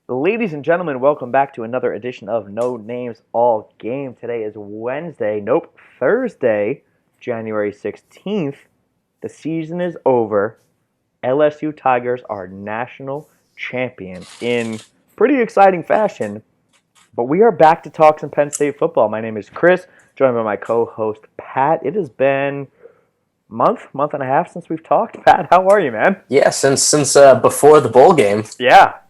Ladies and gentlemen, welcome back to another edition of No Names All Game. Today is Thursday, January 16th. The season is over. LSU Tigers are national champions in pretty exciting fashion. But we are back to talk some Penn State football. My name is Chris, joined by my co-host Pat. It has been month and a half since we've talked. Pat, how are you, man? Yeah, since before the bowl game.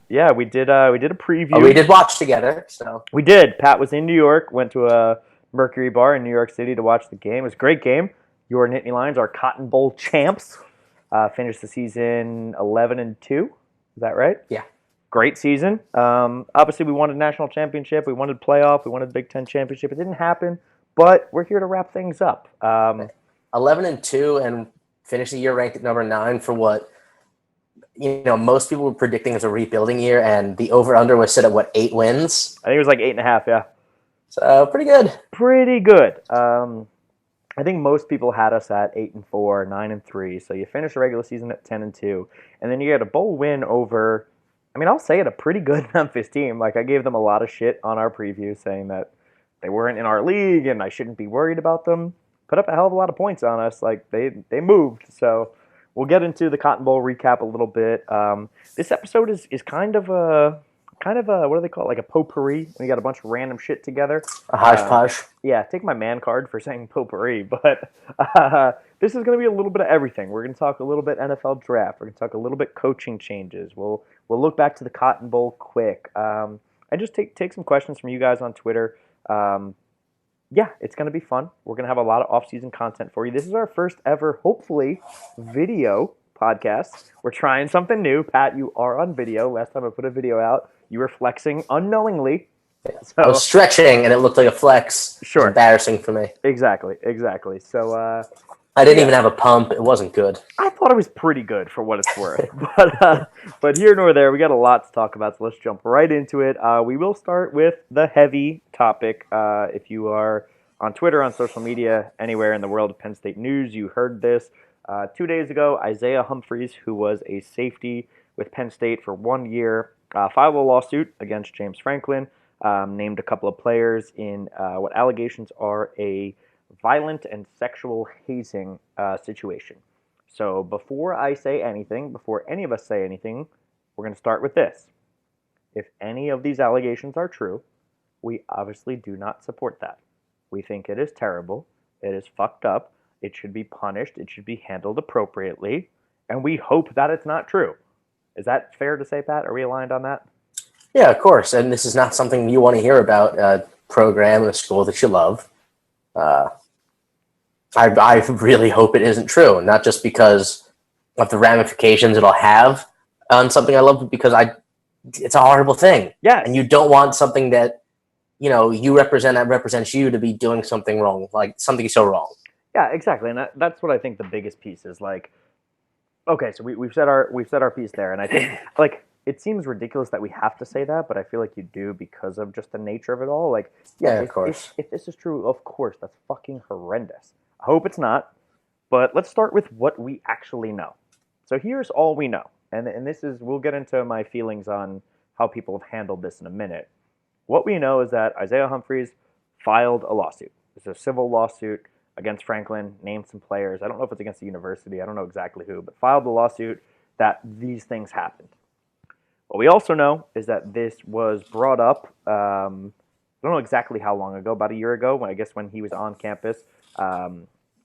Yeah, we did a preview. We did watch together, so. We did. Pat was in New York, went to a Mercury bar in New York City to watch the game. It was a great game. Your Nittany Lions are Cotton Bowl champs. Finished the season 11-2. Is that right? Yeah. Great season. Obviously, we wanted national championship. We wanted playoff. We wanted Big Ten championship. It didn't happen, but we're here to wrap things up. 11-2 and finished the year ranked at number 9 for what most people were predicting as a rebuilding year, and the over/under was set at 8 wins. I think it was like 8.5. Yeah. So pretty good. Pretty good. I think most people had us at 8-4, 9-3. So you finish the regular season at 10-2, and then you get a bowl win over. I mean, I'll say it, a pretty good Memphis team. Like, I gave them a lot of shit on our preview, saying that they weren't in our league and I shouldn't be worried about them. Put up a hell of a lot of points on us. Like, they moved. So we'll get into the Cotton Bowl recap a little bit. This episode is kind of a what do they call it? Like a potpourri. We got a bunch of random shit together. A hodgepodge. Yeah, take my man card for saying potpourri, but this is going to be a little bit of everything. We're going to talk a little bit NFL draft. We're going to talk a little bit coaching changes. We'll look back to the Cotton Bowl quick. I just take some questions from you guys on Twitter. Yeah, it's going to be fun. We're going to have a lot of off-season content for you. This is our first ever, hopefully, video podcast. We're trying something new. Pat, you are on video. Last time I put a video out, you were flexing unknowingly. So, I was stretching, and it looked like a flex. Sure. It was embarrassing for me. Exactly. So I didn't even have a pump. It wasn't good. I thought it was pretty good for what it's worth. but here nor there, we got a lot to talk about, so let's jump right into it. We will start with the heavy topic. If you are on Twitter, on social media, anywhere in the world of Penn State news, you heard this. 2 days ago, Isaiah Humphries, who was a safety with Penn State for 1 year, filed a lawsuit against James Franklin, named a couple of players in what allegations are a violent and sexual hazing situation. So before I say anything, before any of us say anything, we're going to start with this. If any of these allegations are true, we obviously do not support that. We think it is terrible. It is fucked up. It should be punished. It should be handled appropriately. And we hope that it's not true. Is that fair to say, Pat? Are we aligned on that? Yeah, of course. And this is not something you want to hear about a program and a school that you love. I really hope it isn't true, not just because of the ramifications it'll have on something I love, but because it's a horrible thing. Yeah. And you don't want something that, you represent, that represents you, to be doing something wrong, like something so wrong. Yeah, exactly. And that's what I think the biggest piece is. Like, okay, so we've said our piece there, and I think like it seems ridiculous that we have to say that, but I feel like you do because of just the nature of it all. Like, yeah, of course. If this is true, of course, that's fucking horrendous. I hope it's not, but let's start with what we actually know. So here's all we know, and this is, we'll get into my feelings on how people have handled this in a minute. What we know is that Isaiah Humphries filed a lawsuit. It's a civil lawsuit against Franklin, named some players. I don't know if it's against the university. I don't know exactly who, but filed the lawsuit that these things happened. What we also know is that this was brought up, I don't know exactly how long ago, about a year ago, when he was on campus.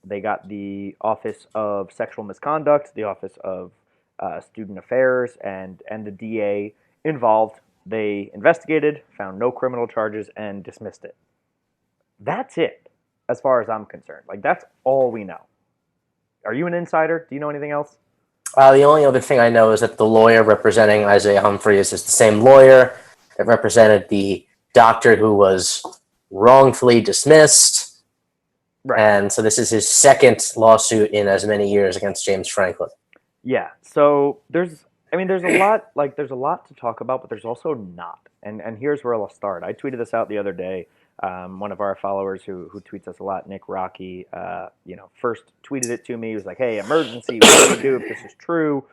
They got the Office of Sexual Misconduct, the Office of Student Affairs, and the DA involved. They investigated, found no criminal charges, and dismissed it. That's it, as far as I'm concerned. Like, that's all we know. Are you an insider? Do you know anything else? The only other thing I know is that the lawyer representing Isaiah Humphries is the same lawyer that represented the doctor who was wrongfully dismissed. Right. And so this is his second lawsuit in as many years against James Franklin. Yeah. So there's a lot to talk about, but there's also not. And here's where I'll start. I tweeted this out the other day. One of our followers who tweets us a lot, Nick Rocky, first tweeted it to me. He was like, "Hey, emergency! What do we do if this is true?"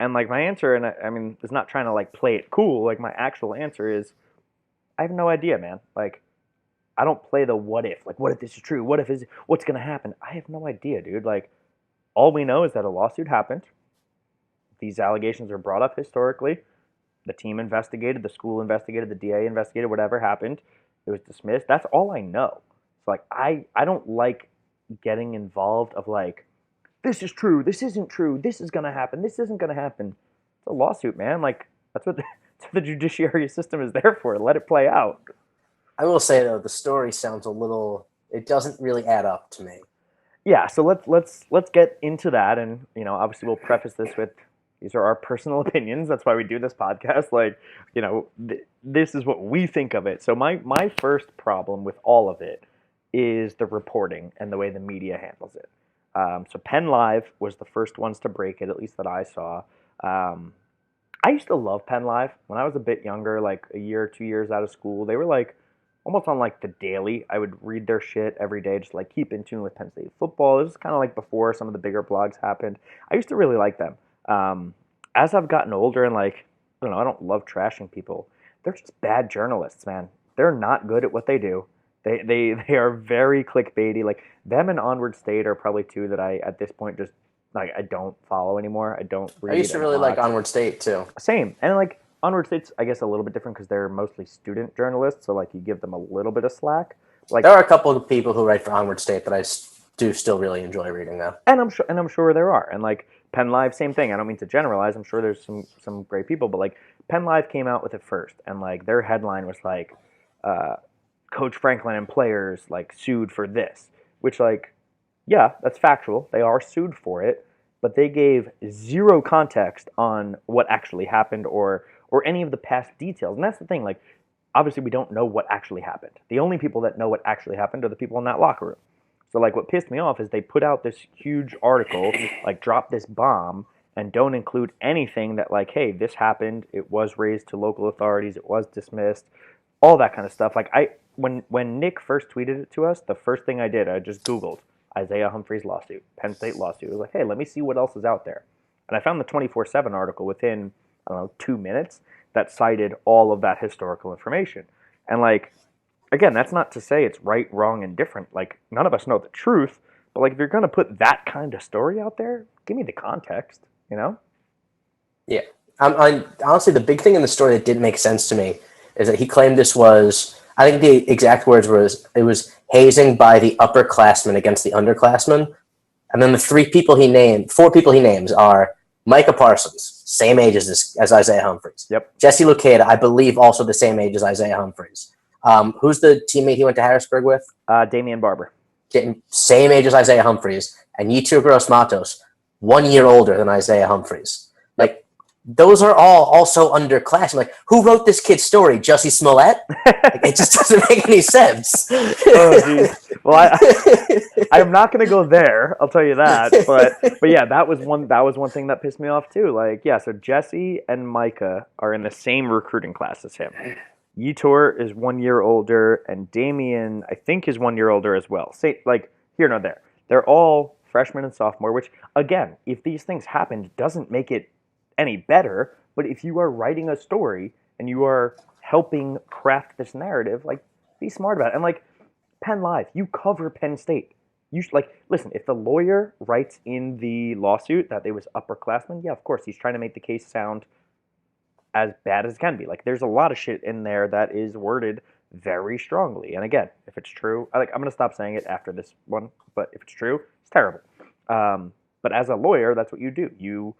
And like my answer, and I mean, it's not trying to like play it cool. Like my actual answer is, I have no idea, man. Like I don't play the what if. Like what if this is true? What if is what's gonna happen? I have no idea, dude. Like all we know is that a lawsuit happened. These allegations are brought up historically. The team investigated, the school investigated, the DA investigated, whatever happened. It was dismissed. That's all I know. It's like I don't like getting involved of like, this is true, this isn't true, this is gonna happen, this isn't gonna happen. It's a lawsuit, man. Like that's what the judiciary system is there for. Let it play out. I will say though, the story sounds a little. It doesn't really add up to me. Yeah, so let's get into that, and obviously we'll preface this with these are our personal opinions. That's why we do this podcast. Like, this is what we think of it. So my first problem with all of it is the reporting and the way the media handles it. So Penn Live was the first ones to break it, at least that I saw. I used to love Penn Live when I was a bit younger, like a year or 2 years out of school. They were like almost on like the daily. I would read their shit every day, just like keep in tune with Penn State football. It was kind of like before some of the bigger blogs happened. I used to really like them. As I've gotten older and like, I don't know, I don't love trashing people. They're just bad journalists, man. They're not good at what they do. They are very clickbaity. Like them and Onward State are probably two that I at this point just like I don't follow anymore. I don't read. I used to really like Onward State too. Same, and like Onward State's I guess a little bit different because they're mostly student journalists, so like you give them a little bit of slack. Like there are a couple of people who write for Onward State that I do still really enjoy reading though. And I'm sure there are, and like Penn Live, same thing. I don't mean to generalize. I'm sure there's some great people, but like Penn Live came out with it first, and like their headline was like, Coach Franklin and players like sued for this, which like, yeah, that's factual. They are sued for it, but they gave zero context on what actually happened or any of the past details. And that's the thing. Like, obviously, we don't know what actually happened. The only people that know what actually happened are the people in that locker room. So like what pissed me off is they put out this huge article, like drop this bomb, and don't include anything that like, hey, this happened, it was raised to local authorities, it was dismissed, all that kind of stuff. Like when Nick first tweeted it to us, the first thing I did, I just Googled Isaiah Humphries lawsuit, Penn State lawsuit. It was like, hey, let me see what else is out there. And I found the 24/7 article within, I don't know, 2 minutes that cited all of that historical information. And like, again, that's not to say it's right, wrong, and different. Like, none of us know the truth, but like, if you're going to put that kind of story out there, give me the context, Yeah. Honestly, the big thing in the story that didn't make sense to me is that he claimed this was, I think the exact words it was hazing by the upperclassmen against the underclassmen. And then the four people he names are Micah Parsons, same age as Isaiah Humphries. Yep. Jesse Luketa, I believe, also the same age as Isaiah Humphries. Who's the teammate he went to Harrisburg with? Damian Barber. Same age as Isaiah Humphries. And Yetur Gross-Matos, 1 year older than Isaiah Humphries. Like, those are all also underclassmen. Like, who wrote this kid's story? Jussie Smollett? Like, it just doesn't make any sense. Oh, geez. Well, I'm not going to go there. I'll tell you that. But yeah, that was one thing that pissed me off too. Like, yeah, so Jesse and Micah are in the same recruiting class as him. Yetur is 1 year older, and Damian, I think, is 1 year older as well. Say, like, here, no, there. They're all freshmen and sophomore, which, again, if these things happened, doesn't make it any better. But if you are writing a story and you are helping craft this narrative, like, be smart about it. And, like, Penn Live, you cover Penn State. You should, like, listen, if the lawyer writes in the lawsuit that they was upperclassmen, yeah, of course, he's trying to make the case sound as bad as it can be. Like, there's a lot of shit in there that is worded very strongly. And again, if it's true, I'm going to stop saying it after this one, but if it's true, it's terrible. But as a lawyer, that's what you do. You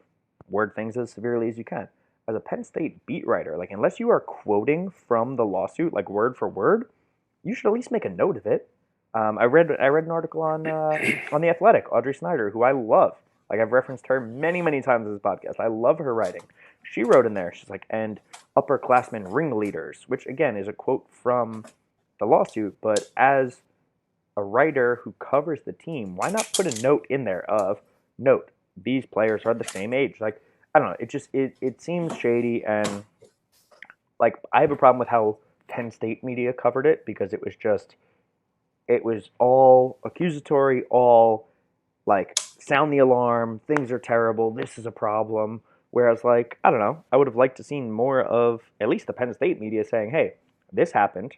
word things as severely as you can. As a Penn State beat writer, like, unless you are quoting from the lawsuit, like word for word, you should at least make a note of it. I read an article on The Athletic, Audrey Snyder, who I love. Like, I've referenced her many, many times in this podcast. I love her writing. She wrote in there, she's like, and upperclassmen ringleaders, which again is a quote from the lawsuit, but as a writer who covers the team, why not put a note in there of, note, these players are the same age? Like, I don't know, it seems shady, and like, I have a problem with how Penn State media covered it, because it was all accusatory, all like, sound the alarm, things are terrible, this is a problem, Whereas, like, I don't know, I would have liked to seen more of at least the Penn State media saying, hey, this happened.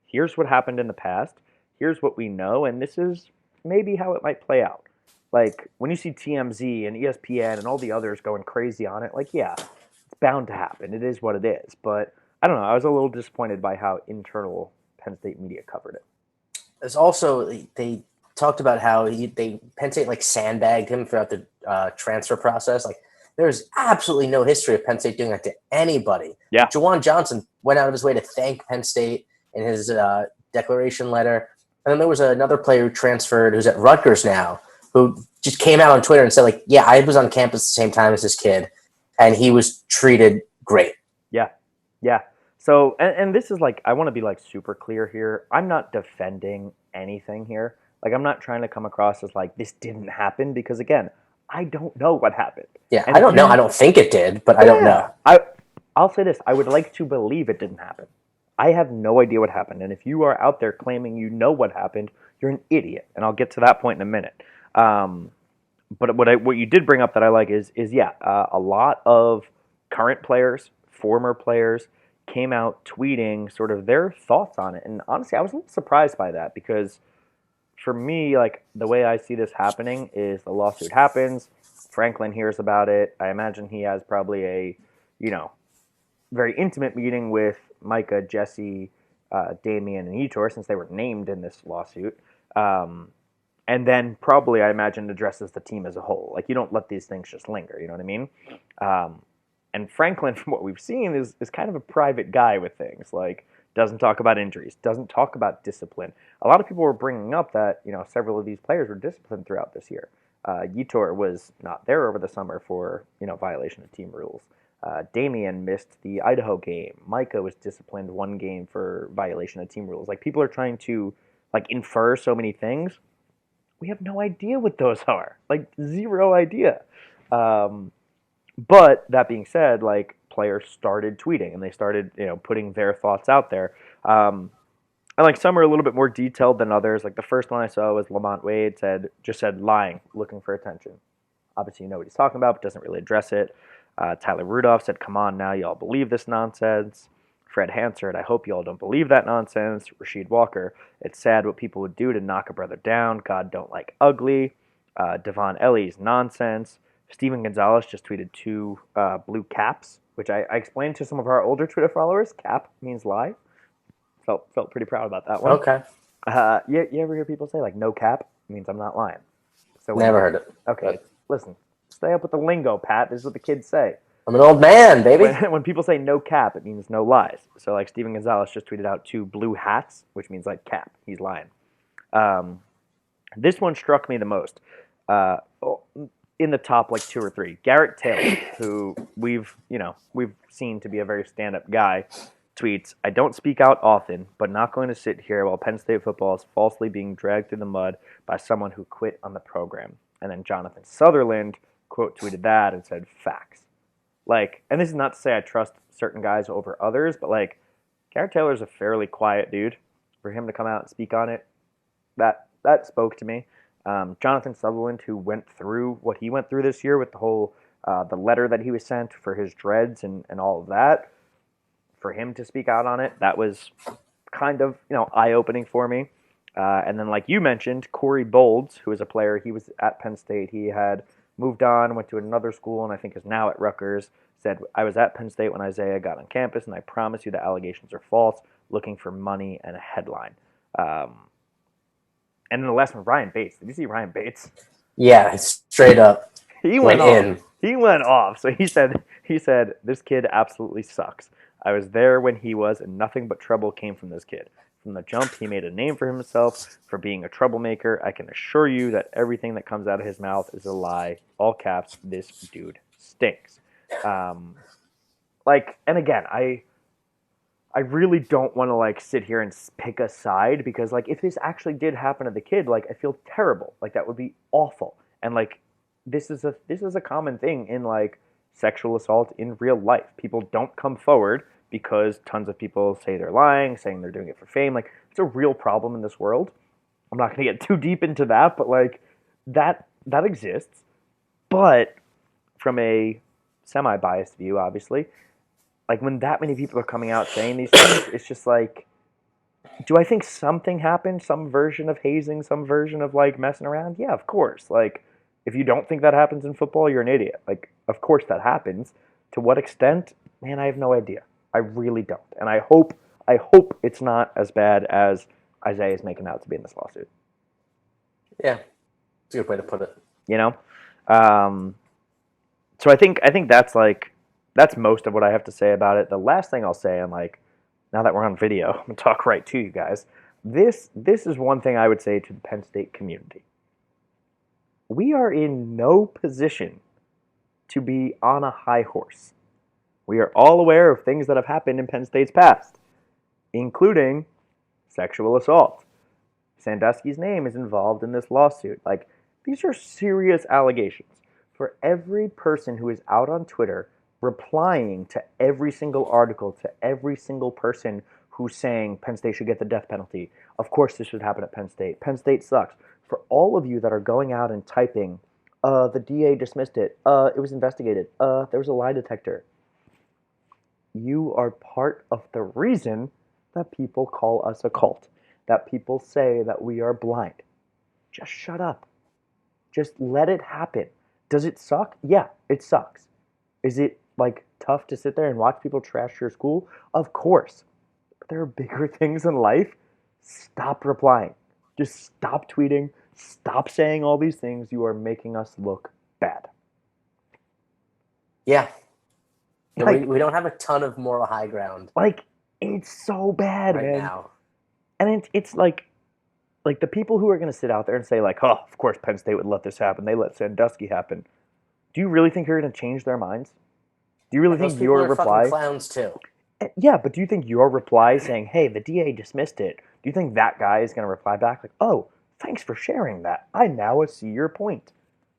Here's what happened in the past. Here's what we know, and this is maybe how it might play out. Like, when you see TMZ and ESPN and all the others going crazy on it, like, yeah, it's bound to happen. It is what it is. But I don't know. I was a little disappointed by how internal Penn State media covered it. There's also they talked about how Penn State like sandbagged him throughout the transfer process. Like there's absolutely no history of Penn State doing that to anybody. Yeah. Jawan Johnson went out of his way to thank Penn State in his declaration letter. And then there was another player who transferred, who's at Rutgers now, who just came out on Twitter and said, like, yeah, I was on campus at the same time as this kid, and he was treated great. Yeah. Yeah. So, and this is like, I want to be like super clear here. I'm not defending anything here. Like, I'm not trying to come across as like, this didn't happen, because again, I don't know what happened. Yeah, and I don't know. I don't think it did, but I don't know. I'll say this. I would like to believe it didn't happen. I have no idea what happened. And if you are out there claiming you know what happened, you're an idiot. And I'll get to that point in a minute. But what you did bring up that I like is a lot of current players, former players, came out tweeting sort of their thoughts on it. And honestly, I was a little surprised by that, because for me, like, the way I see this happening is the lawsuit happens, Franklin hears about it. I imagine he has probably a, very intimate meeting with Micah, Jesse, Damian, and Etor, since they were named in this lawsuit. And then probably, I imagine, addresses the team as a whole. Like, you don't let these things just linger, you know what I mean? And Franklin, from what we've seen, is kind of a private guy with things. Like, doesn't talk about injuries, doesn't talk about discipline. A lot of people were bringing up that, several of these players were disciplined throughout this year. Yetur was not there over the summer for, violation of team rules. Damian missed the Idaho game. Micah was disciplined one game for violation of team rules. Like, people are trying to, like, infer so many things. We have no idea what those are. Like, zero idea. But that being said, like, players started tweeting and they started, putting their thoughts out there. And like, some are a little bit more detailed than others. Like, the first one I saw was Lamont Wade just said lying, looking for attention. Obviously, you know what he's talking about, but doesn't really address it. Tyler Rudolph said, come on now, y'all believe this nonsense. Fred Hansard, I hope y'all don't believe that nonsense. Rasheed Walker, it's sad what people would do to knock a brother down. God don't like ugly. Devon Ellie's nonsense. Steven Gonzalez just tweeted 2 blue caps, which I explained to some of our older Twitter followers. Cap means lie. Felt pretty proud about that one. Okay. You ever hear people say, like, no cap means I'm not lying? So never heard it. Okay, listen. Stay up with the lingo, Pat. This is what the kids say. I'm an old man, baby. When people say no cap, it means no lies. So, like, Steven Gonzalez just tweeted out 2 blue hats, which means, like, cap. He's lying. This one struck me the most. In the top, like, 2 or 3. Garrett Taylor, who we've seen to be a very stand-up guy, tweets, I don't speak out often, but not going to sit here while Penn State football is falsely being dragged through the mud by someone who quit on the program. And then Jonathan Sutherland quote tweeted that and said, facts. Like, and this is not to say I trust certain guys over others, but, like, Garrett Taylor's a fairly quiet dude. For him to come out and speak on it, that spoke to me. Jonathan Sutherland, who went through what he went through this year with the whole, the letter that he was sent for his dreads and all of that, for him to speak out on it, that was kind of, eye-opening for me. And then, like you mentioned, Cory Bolds, who is a player, he was at Penn State. He had moved on, went to another school, and I think is now at Rutgers, said, I was at Penn State when Isaiah got on campus, and I promise you the allegations are false, looking for money and a headline. And then the last one, Ryan Bates. Did you see Ryan Bates? Yeah, straight up. He went off. He went off. So he said, this kid absolutely sucks. I was there when he was, and nothing but trouble came from this kid. From the jump, he made a name for himself for being a troublemaker. I can assure you that everything that comes out of his mouth is a lie. All caps, this dude stinks. And again, I really don't want to, like, sit here and pick a side, because, like, if this actually did happen to the kid, like, I feel terrible. Like, that would be awful. And, like, this is a common thing in, like, sexual assault in real life. People don't come forward because tons of people say they're lying, saying they're doing it for fame. Like, it's a real problem in this world. I'm not going to get too deep into that, but, like, that exists. But from a semi-biased view, obviously, like when that many people are coming out saying these things, it's just like, do I think something happened? Some version of hazing, some version of like messing around? Yeah, of course. Like, if you don't think that happens in football, you're an idiot. Like, of course that happens. To what extent? Man, I have no idea. I really don't. And I hope it's not as bad as Isaiah is making out to be in this lawsuit. Yeah, it's a good way to put it. You know? So I think that's most of what I have to say about it. The last thing I'll say, and like, now that we're on video, I'm gonna talk right to you guys. This is one thing I would say to the Penn State community. We are in no position to be on a high horse. We are all aware of things that have happened in Penn State's past, including sexual assault. Sandusky's name is involved in this lawsuit. Like, these are serious allegations. For every person who is out on Twitter replying to every single article, to every single person who's saying Penn State should get the death penalty, of course this should happen at Penn State. Penn State sucks. For all of you that are going out and typing, the DA dismissed it, it was investigated, there was a lie detector, you are part of the reason that people call us a cult, that people say that we are blind. Just shut up. Just let it happen. Does it suck? Yeah, it sucks. Is it like tough to sit there and watch people trash your school? Of course. But there are bigger things in life. Stop replying. Just stop tweeting. Stop saying all these things. You are making us look bad. Yeah. Like, we don't have a ton of moral high ground. Like, it's so bad, right man. Now. And it's like the people who are going to sit out there and say, like, oh, of course Penn State would let this happen. They let Sandusky happen. Do you really think you're going to change their minds? Do you really think your reply? Fucking clowns too. Yeah, but do you think your reply saying, hey, the DA dismissed it, do you think that guy is going to reply back like, oh, thanks for sharing that. I now see your point.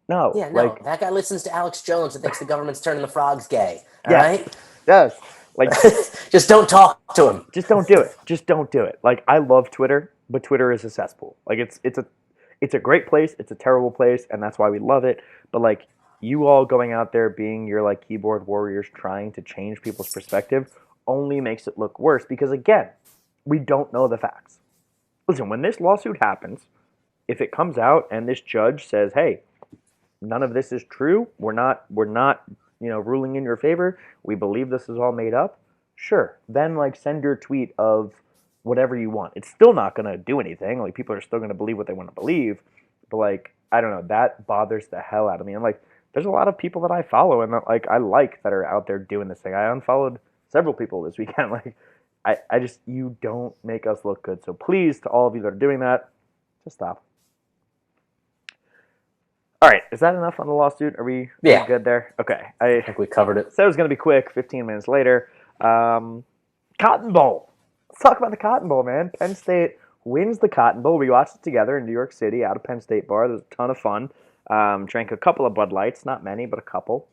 No. Yeah, no. That guy listens to Alex Jones and thinks the government's turning the frogs gay. All yeah, right? Yes. Like, just don't talk to him. Just don't do it. Just don't do it. Like, I love Twitter, but Twitter is a cesspool. Like, it's a great place. It's a terrible place, and that's why we love it. But like, you all going out there being your like keyboard warriors trying to change people's perspective only makes it look worse because, again, we don't know the facts. Listen, when this lawsuit happens, if it comes out and this judge says, hey, none of this is true, we're not ruling in your favor, we believe this is all made up, sure, then like send your tweet of whatever you want. It's still not going to do anything. Like, people are still going to believe what they want to believe. But like, I don't know, that bothers the hell out of me. And like, there's a lot of people that I follow and that like I like that are out there doing this thing. I unfollowed several people this weekend. Like, I just, you don't make us look good. So please, to all of you that are doing that, just stop. All right, is that enough on the lawsuit? Are we good there? Okay. I think we covered it. Said it was going to be quick, 15 minutes later. Cotton Bowl. Let's talk about the Cotton Bowl, man. Penn State wins the Cotton Bowl. We watched it together in New York City out of Penn State Bar. It was a ton of fun. Drank a couple of Bud Lights, not many, but a couple.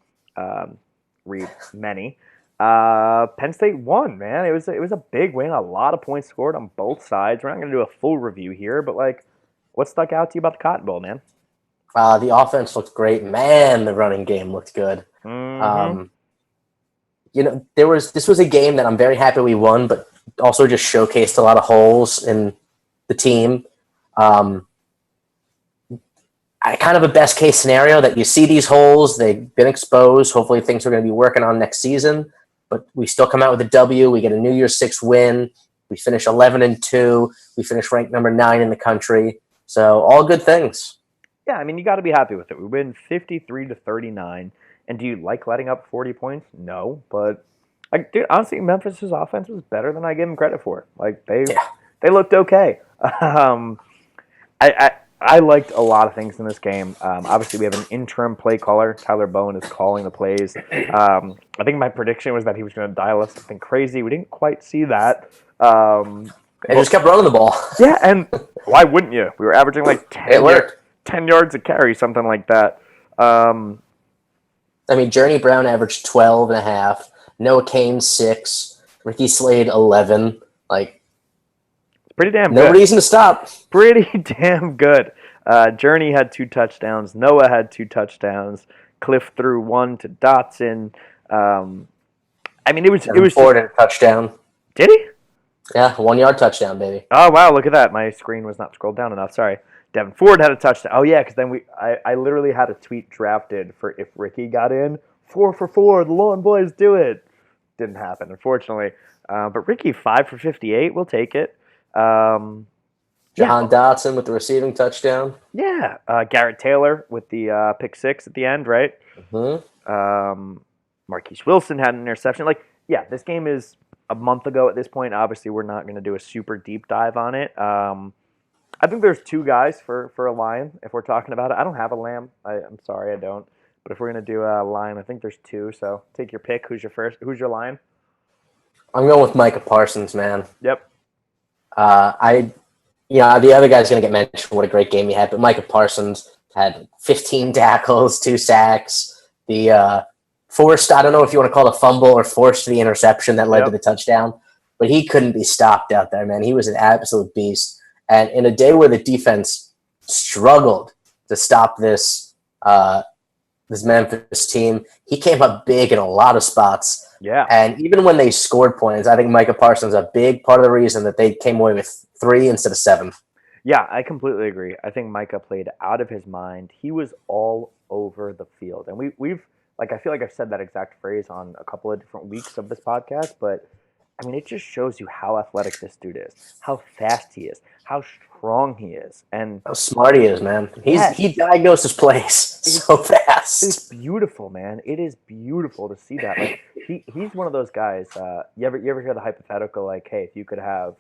Read many. Penn State won, man. It was a big win. A lot of points scored on both sides. We're not going to do a full review here, but like, what stuck out to you about the Cotton Bowl, man? The offense looked great. Man, the running game looked good. Mm-hmm. This was a game that I'm very happy we won, but also just showcased a lot of holes in the team. Kind of a best case scenario that you see these holes, they've been exposed. Hopefully things we're going to be working on next season, but we still come out with a W. We get a New Year's 6 win. We finish 11-2. We finish ranked number 9 in the country. So all good things. Yeah, I mean, you got to be happy with it. We win 53-39. And do you like letting up 40 points? No, but dude, honestly, Memphis's offense was better than I give them credit for. Like, they looked okay. I liked a lot of things in this game. Obviously, we have an interim play caller. Tyler Bowen is calling the plays. I think my prediction was that he was going to dial us something crazy. We didn't quite see that. They just kept running the ball. Yeah, and why wouldn't you? We were averaging like 10 yards a carry, something like that. I mean, Journey Brown averaged 12.5. Noah Kane 6. Ricky Slade 11. Like, pretty damn good. No reason to stop. Pretty damn good. Journey had 2 touchdowns. Noah had 2 touchdowns. Cliff threw one to Dotson. I mean, it was Ford and a touchdown. Did he? Yeah, 1 yard touchdown, baby. Oh wow, look at that! My screen was not scrolled down enough. Sorry. Devin Ford had a touchdown. Oh yeah, because then I literally had a tweet drafted for if Ricky got in 4 for 4. The Lone Boys do it. Didn't happen, unfortunately. But Ricky 5 for 58. We'll take it. Jahan Dotson with the receiving touchdown. Yeah, Garrett Taylor with the pick 6 at the end, right? Mm-hmm. Marquise Wilson had an interception. Like, yeah, this game is a month ago at this point. Obviously, we're not going to do a super deep dive on it. I think there's 2 guys for a line if we're talking about it. I don't have a lamb. I'm sorry, I don't. But if we're going to do a line, I think there's 2. So take your pick. Who's your line? I'm going with Micah Parsons, man. Yep. The other guy's going to get mentioned. What a great game he had. But Micah Parsons had 15 tackles, 2 sacks. The forced, I don't know if you want to call it a fumble or forced the interception that led to the touchdown. But he couldn't be stopped out there, man. He was an absolute beast. And in a day where the defense struggled to stop this Memphis team, he came up big in a lot of spots. Yeah. And even when they scored points, I think Micah Parsons is a big part of the reason that they came away with 3 instead of 7. Yeah, I completely agree. I think Micah played out of his mind. He was all over the field. And we've like, I feel like I've said that exact phrase on a couple of different weeks of this podcast, but I mean, it just shows you how athletic this dude is, how fast he is, how strong he is, and how smart he is, man. He diagnoses plays so fast. It's beautiful, man. It is beautiful to see that. Like he's one of those guys. You ever hear the hypothetical like, hey, if you could have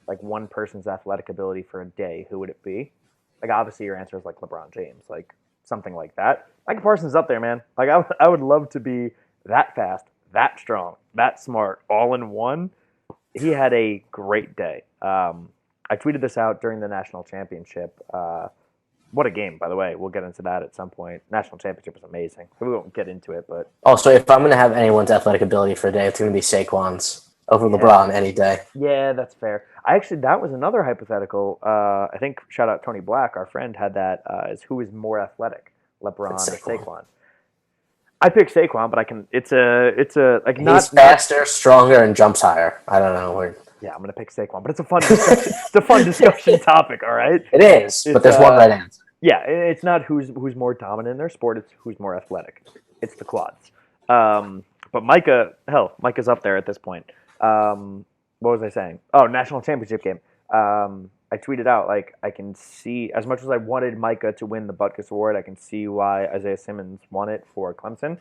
like one person's athletic ability for a day, who would it be? Like obviously your answer is like LeBron James, like something like that. Micah Parsons is up there, man. Like I would love to be that fast, that strong, that smart, all in one. He had a great day. I tweeted this out during the national championship. What a game, by the way. We'll get into that at some point. National championship was amazing. We won't get into it, but also, if I'm going to have anyone's athletic ability for a day, it's going to be Saquon's over LeBron any day. Yeah, that's fair. That was another hypothetical. I think shout out Tony Black, our friend, had that as who is more athletic, LeBron or Saquon. I picked Saquon, but I can. It's a like not. He's faster, stronger, and jumps higher. I don't know. Yeah, I'm gonna pick Saquon, but it's a fun discussion. It's a fun discussion topic. All right. It is, but there's one right answer. Yeah, it's not who's more dominant in their sport. It's who's more athletic. It's the quads. But Micah's up there at this point. What was I saying? Oh, national championship game. I tweeted out, like, I can see, as much as I wanted Micah to win the Butkus Award, I can see why Isaiah Simmons won it for Clemson.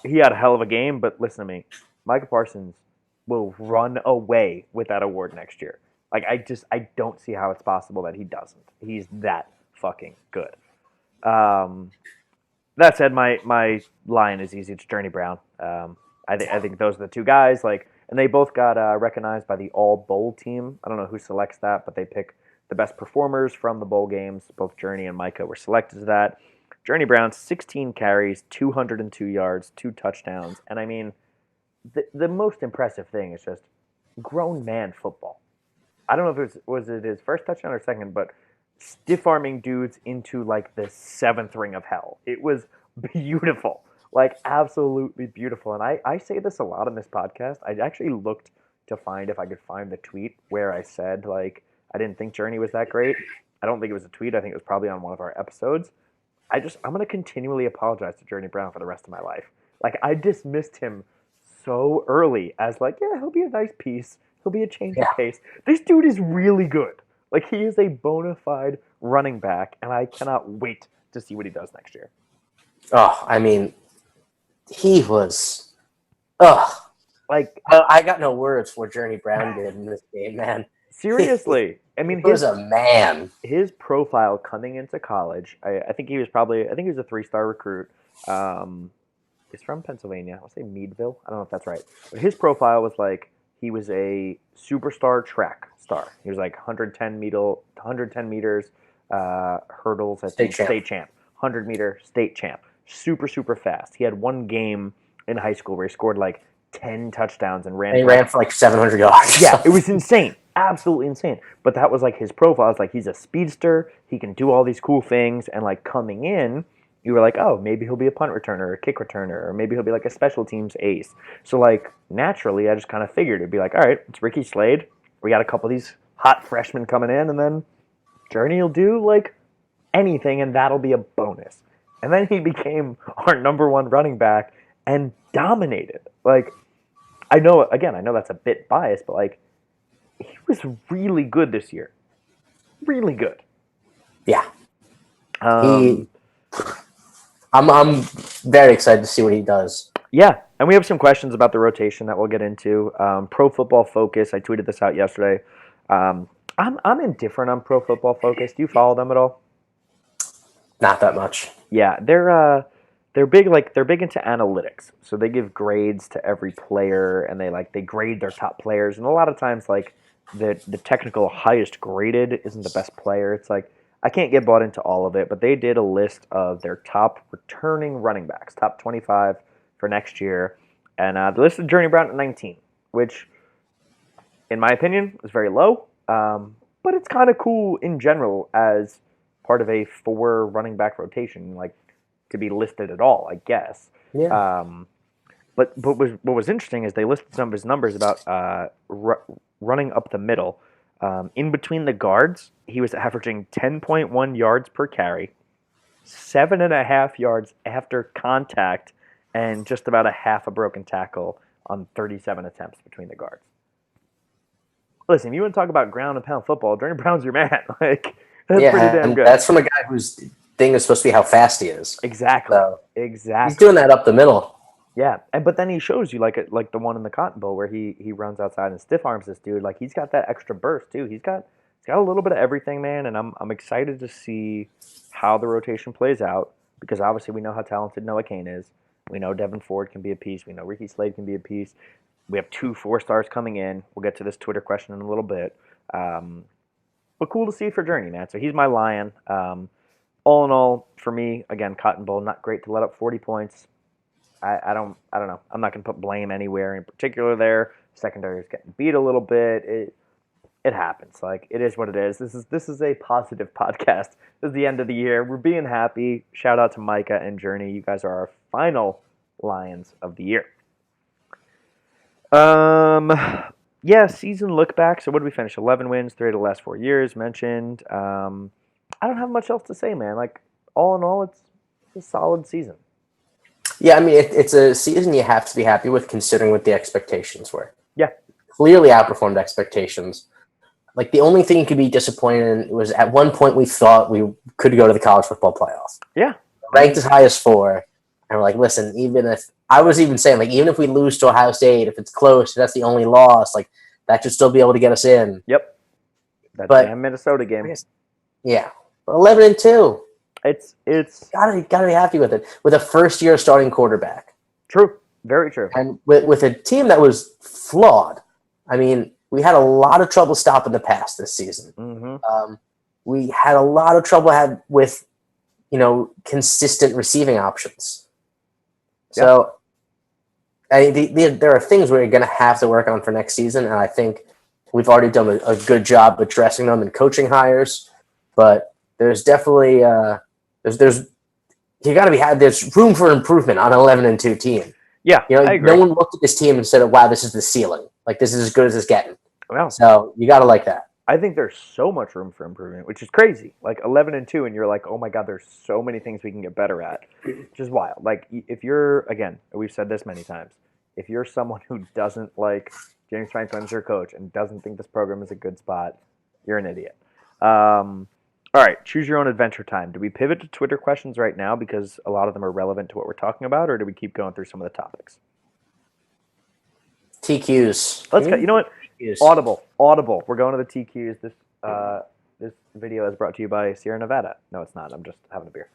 He had a hell of a game, but listen to me. Micah Parsons will run away with that award next year. Like, I don't see how it's possible that he doesn't. He's that fucking good. That said, my line is easy. It's Journey Brown. I think those are the 2 guys, like, and they both got recognized by the All Bowl team. I don't know who selects that, but they pick the best performers from the bowl games. Both Journey and Micah were selected to that. Journey Brown, 16 carries, 202 yards, 2 touchdowns. And I mean, the most impressive thing is just grown man football. I don't know if was it his first touchdown or second, but stiff-arming dudes into like the 7th ring of hell. It was beautiful. Like, absolutely beautiful. And I say this a lot on this podcast. I actually looked to find if I could find the tweet where I said, like, I didn't think Journey was that great. I don't think it was a tweet. I think it was probably on one of our episodes. I'm going to continually apologize to Journey Brown for the rest of my life. Like, I dismissed him so early as, like, yeah, he'll be a nice piece. He'll be a change of pace. This dude is really good. Like, he is a bona fide running back, and I cannot wait to see what he does next year. Oh, I mean, he was, like, I got no words for what Journey Brown did in this game, man. Seriously. I mean, he was a man. His profile coming into college, I think he was a 3-star recruit. He's from Pennsylvania. I'll say Meadville. I don't know if that's right. But his profile was like, he was a superstar track star. He was like 110 meters, hurdles, I think, state champ. 100-meter state champ. Super, super fast. He had one game in high school where he scored like 10 touchdowns and ran for like 700 yards. Yeah, it was insane. Absolutely insane. But that was like his profile. It's like he's a speedster. He can do all these cool things. And like coming in you were like, oh, maybe he'll be a punt returner or a kick returner, or maybe he'll be like a special teams ace. So like naturally, I just kind of figured it'd be like, all right, it's Ricky Slade. We got a couple of these hot freshmen coming in, and then Journey will do like anything, and that'll be a bonus. And then he became our number one running back and dominated. Like, I know that's a bit biased, but like, he was really good this year. Really good. Yeah. Um, I'm very excited to see what he does. Yeah, and we have some questions about the rotation that we'll get into. Pro Football Focus, I tweeted this out yesterday. I'm indifferent on Pro Football Focus. Do you follow them at all? Not that much. Yeah, they're big into analytics. So they give grades to every player, and they grade their top players. And a lot of times, like the technical highest graded isn't the best player. It's like I can't get bought into all of it, but they did a list of their top returning running backs, top 25 for next year, and they listed Journey Brown at 19, which, in my opinion, is very low. But it's kind of cool in general as part of a 4 running back rotation, like to be listed at all, I guess. Yeah. But what was interesting is they listed some of his numbers about running up the middle. In between the guards, he was averaging 10.1 yards per carry, 7.5 yards after contact, and just about a half a broken tackle on 37 attempts between the guards. Listen, if you want to talk about ground and pound football, Journey Brown's your man. Like, that's pretty damn good. That's from a guy whose thing is supposed to be how fast he is. Exactly. So exactly. He's doing that up the middle. Yeah, but then he shows you like the one in the Cotton Bowl where he runs outside and stiff arms this dude. Like, he's got that extra burst too. He's got a little bit of everything, man. And I'm excited to see how the rotation plays out, because obviously we know how talented Noah Cain is. We know Devin Ford can be a piece. We know Ricky Slade can be a piece. We have 2 4-stars coming in. We'll get to this Twitter question in a little bit. But cool to see for Journey, man. So he's my lion. All in all, for me, again, Cotton Bowl, not great to let up 40 points. I don't know. I'm not going to put blame anywhere in particular there. Secondary is getting beat a little bit. It happens. Like, it is what it is. This is a positive podcast. This is the end of the year. We're being happy. Shout out to Micah and Journey. You guys are our final Lions of the year. Yeah, season look back. So what did we finish? 11 wins, 3 of the last 4 years mentioned. I don't have much else to say, man. Like, all in all, it's a solid season. Yeah, I mean, it's a season you have to be happy with, considering what the expectations were. Yeah. Clearly outperformed expectations. Like, the only thing you could be disappointed in was at one point we thought we could go to the college football playoff. Yeah. Ranked as high as 4. And we're like, listen, even if we lose to Ohio State, if it's close, if that's the only loss, like, that should still be able to get us in. Yep. That damn Minnesota game. Yeah. 11-2. It's gotta be happy with it. With a first-year starting quarterback. True. Very true. And with a team that was flawed. I mean, we had a lot of trouble stopping the pass this season. Mm-hmm. We had a lot of trouble with, consistent receiving options. So, there are things we're going to have to work on for next season, and I think we've already done a good job addressing them in coaching hires. But there's definitely there's room for improvement on an 11-2 team. Yeah, I agree. No one looked at this team and said, "Wow, this is the ceiling. Like, this is as good as it's getting." Well, so you got to like that. I think there's so much room for improvement, which is crazy. Like 11-2, and you're like, "Oh my God, there's so many things we can get better at," which is wild. Like, if you're, again, we've said this many times, if you're someone who doesn't like James Franklin as your coach and doesn't think this program is a good spot, you're an idiot. All right, choose your own adventure time. Do we pivot to Twitter questions right now because a lot of them are relevant to what we're talking about, or do we keep going through some of the topics? TQs. Let's go. You know what? TQs. Audible. We're going to the TQs. This video is brought to you by Sierra Nevada. No, it's not. I'm just having a beer.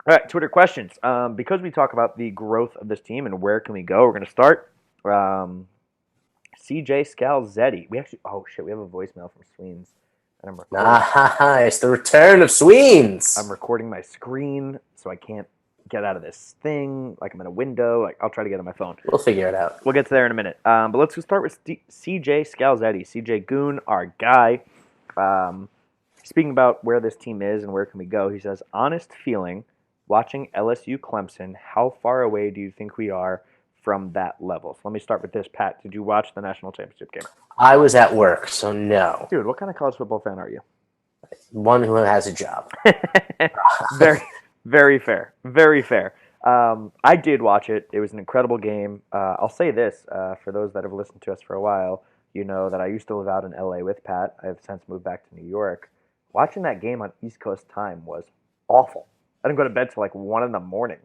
All right, Twitter questions. Because we talk about the growth of this team and where can we go, we're going to start. CJ Scalzetti. We have a voicemail from Sweens. And it's the return of Sweens. I'm recording my screen, so I can't get out of this thing. Like, I'm in a window. Like, I'll try to get on my phone. We'll figure it out. We'll get to there in a minute. But let's start with CJ Scalzetti. CJ Goon, our guy. speaking about where this team is and where can we go, he says, honest feeling, watching LSU Clemson, how far away do you think we are from that level? So let me start with this, Pat. Did you watch the national championship game? I was at work, so no. Dude, what kind of college football fan are you? One who has a job. Very, very fair. Very fair. I did watch it. It was an incredible game. I'll say this, for those that have listened to us for a while, you know that I used to live out in LA with Pat. I have since moved back to New York. Watching that game on East Coast time was awful. I didn't go to bed till like 1 in the morning.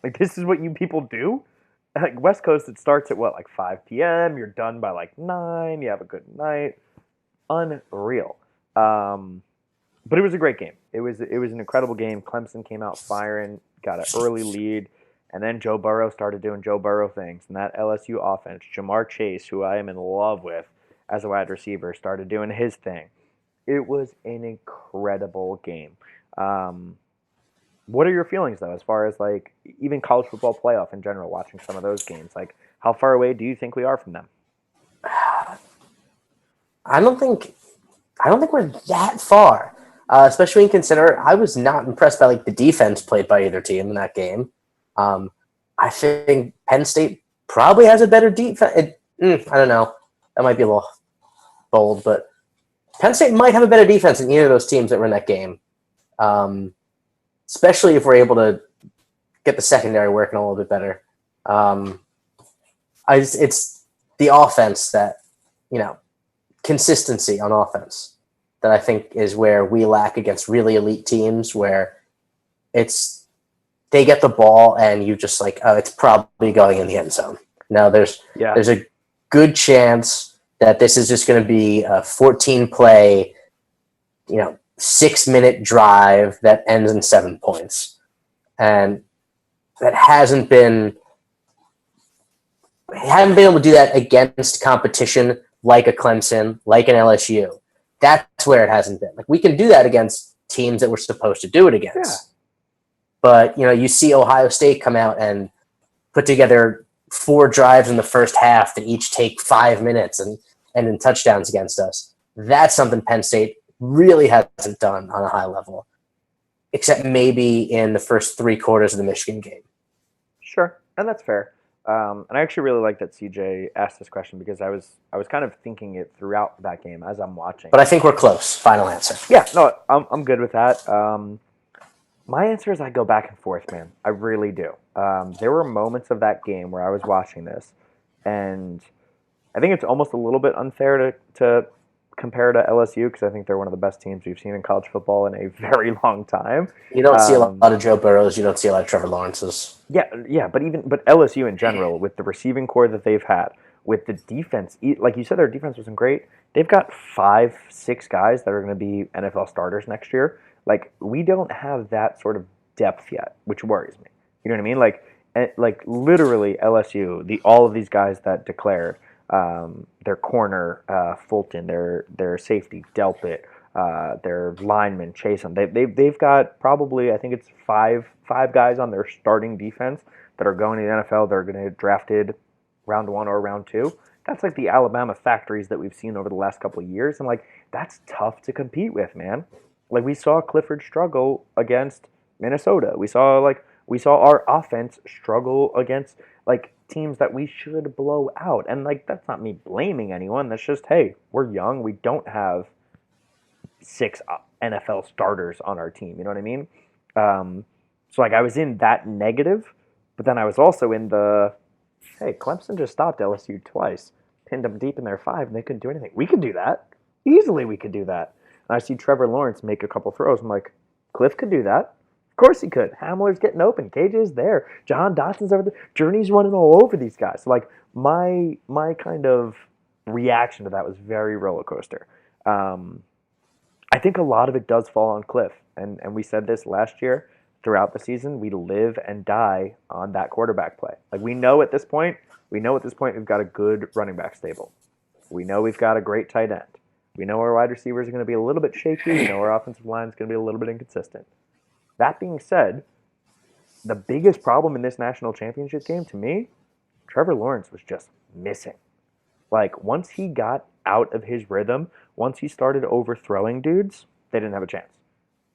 Like, this is what you people do? Like, West Coast, it starts at what, like 5 p.m.? You're done by like 9. You have a good night. Unreal. But it was a great game. It was an incredible game. Clemson came out firing, got an early lead, and then Joe Burrow started doing Joe Burrow things. And that LSU offense, Jamar Chase, who I am in love with as a wide receiver, started doing his thing. It was an incredible game. What are your feelings, though, as far as, like, even college football playoff in general, watching some of those games? Like, how far away do you think we are from them? I don't think we're that far, especially when you consider I was not impressed by like the defense played by either team in that game. I think Penn State probably has a better defense. I don't know. That might be a little bold, but Penn State might have a better defense than either of those teams that were in that game. Especially if we're able to get the secondary working a little bit better. It's the offense that, consistency on offense that I think is where we lack against really elite teams, where they get the ball and you just like, oh, it's probably going in the end zone. Now there's a good chance that this is just going to be a 14 play, 6-minute drive that ends in 7 points. And that haven't been able to do that against competition like a Clemson, like an LSU. That's where it hasn't been. Like, we can do that against teams that we're supposed to do it against. Yeah. But, you see Ohio State come out and put together 4 drives in the first half that each take 5 minutes and in touchdowns against us. That's something Penn State really hasn't done on a high level, except maybe in the first 3 quarters of the Michigan game. Sure, and that's fair. And I actually really like that CJ asked this question because I was kind of thinking it throughout that game as I'm watching. But I think we're close. Final answer. Yeah, no, I'm good with that. My answer is I go back and forth, man. I really do. There were moments of that game where I was watching this, and I think it's almost a little bit unfair to compare to LSU because I think they're one of the best teams we've seen in college football in a very long time. You don't see a lot of Joe Burrows. You don't see a lot of Trevor Lawrences. Yeah, but LSU in general, with the receiving core that they've had, with the defense, like you said, their defense wasn't great. They've got 5-6 guys that are going to be NFL starters next year. Like, we don't have that sort of depth yet, which worries me. You know what I mean? Like literally LSU, all of these guys that declared, their corner, Fulton, their safety, Delpit, their lineman, Chasen. They've got probably, I think it's five guys on their starting defense that are going to the NFL. They're going to get drafted round 1 or round 2. That's like the Alabama factories that we've seen over the last couple of years, and like that's tough to compete with, man. Like, we saw Clifford struggle against Minnesota. We saw our offense struggle against like teams that we should blow out. And like, that's not me blaming anyone. That's just, hey, we're young. We don't have 6 NFL starters on our team. You know what I mean? So like, I was in that negative, but then I was also in the, hey, Clemson just stopped LSU twice, pinned them deep in their 5, and they couldn't do anything. We could do that. Easily we could do that. And I see Trevor Lawrence make a couple throws. I'm like, Cliff could do that. Of course he could. Hamler's getting open. KJ's there. John Dotson's over there. Journey's running all over these guys. So like, my kind of reaction to that was very roller coaster. I think a lot of it does fall on Cliff. And we said this last year throughout the season. We live and die on that quarterback play. Like, we know at this point we've got a good running back stable. We know we've got a great tight end. We know our wide receivers are going to be a little bit shaky. We know our offensive line is going to be a little bit inconsistent. That being said, the biggest problem in this national championship game, to me, Trevor Lawrence was just missing. Like, once he got out of his rhythm, once he started overthrowing dudes, they didn't have a chance.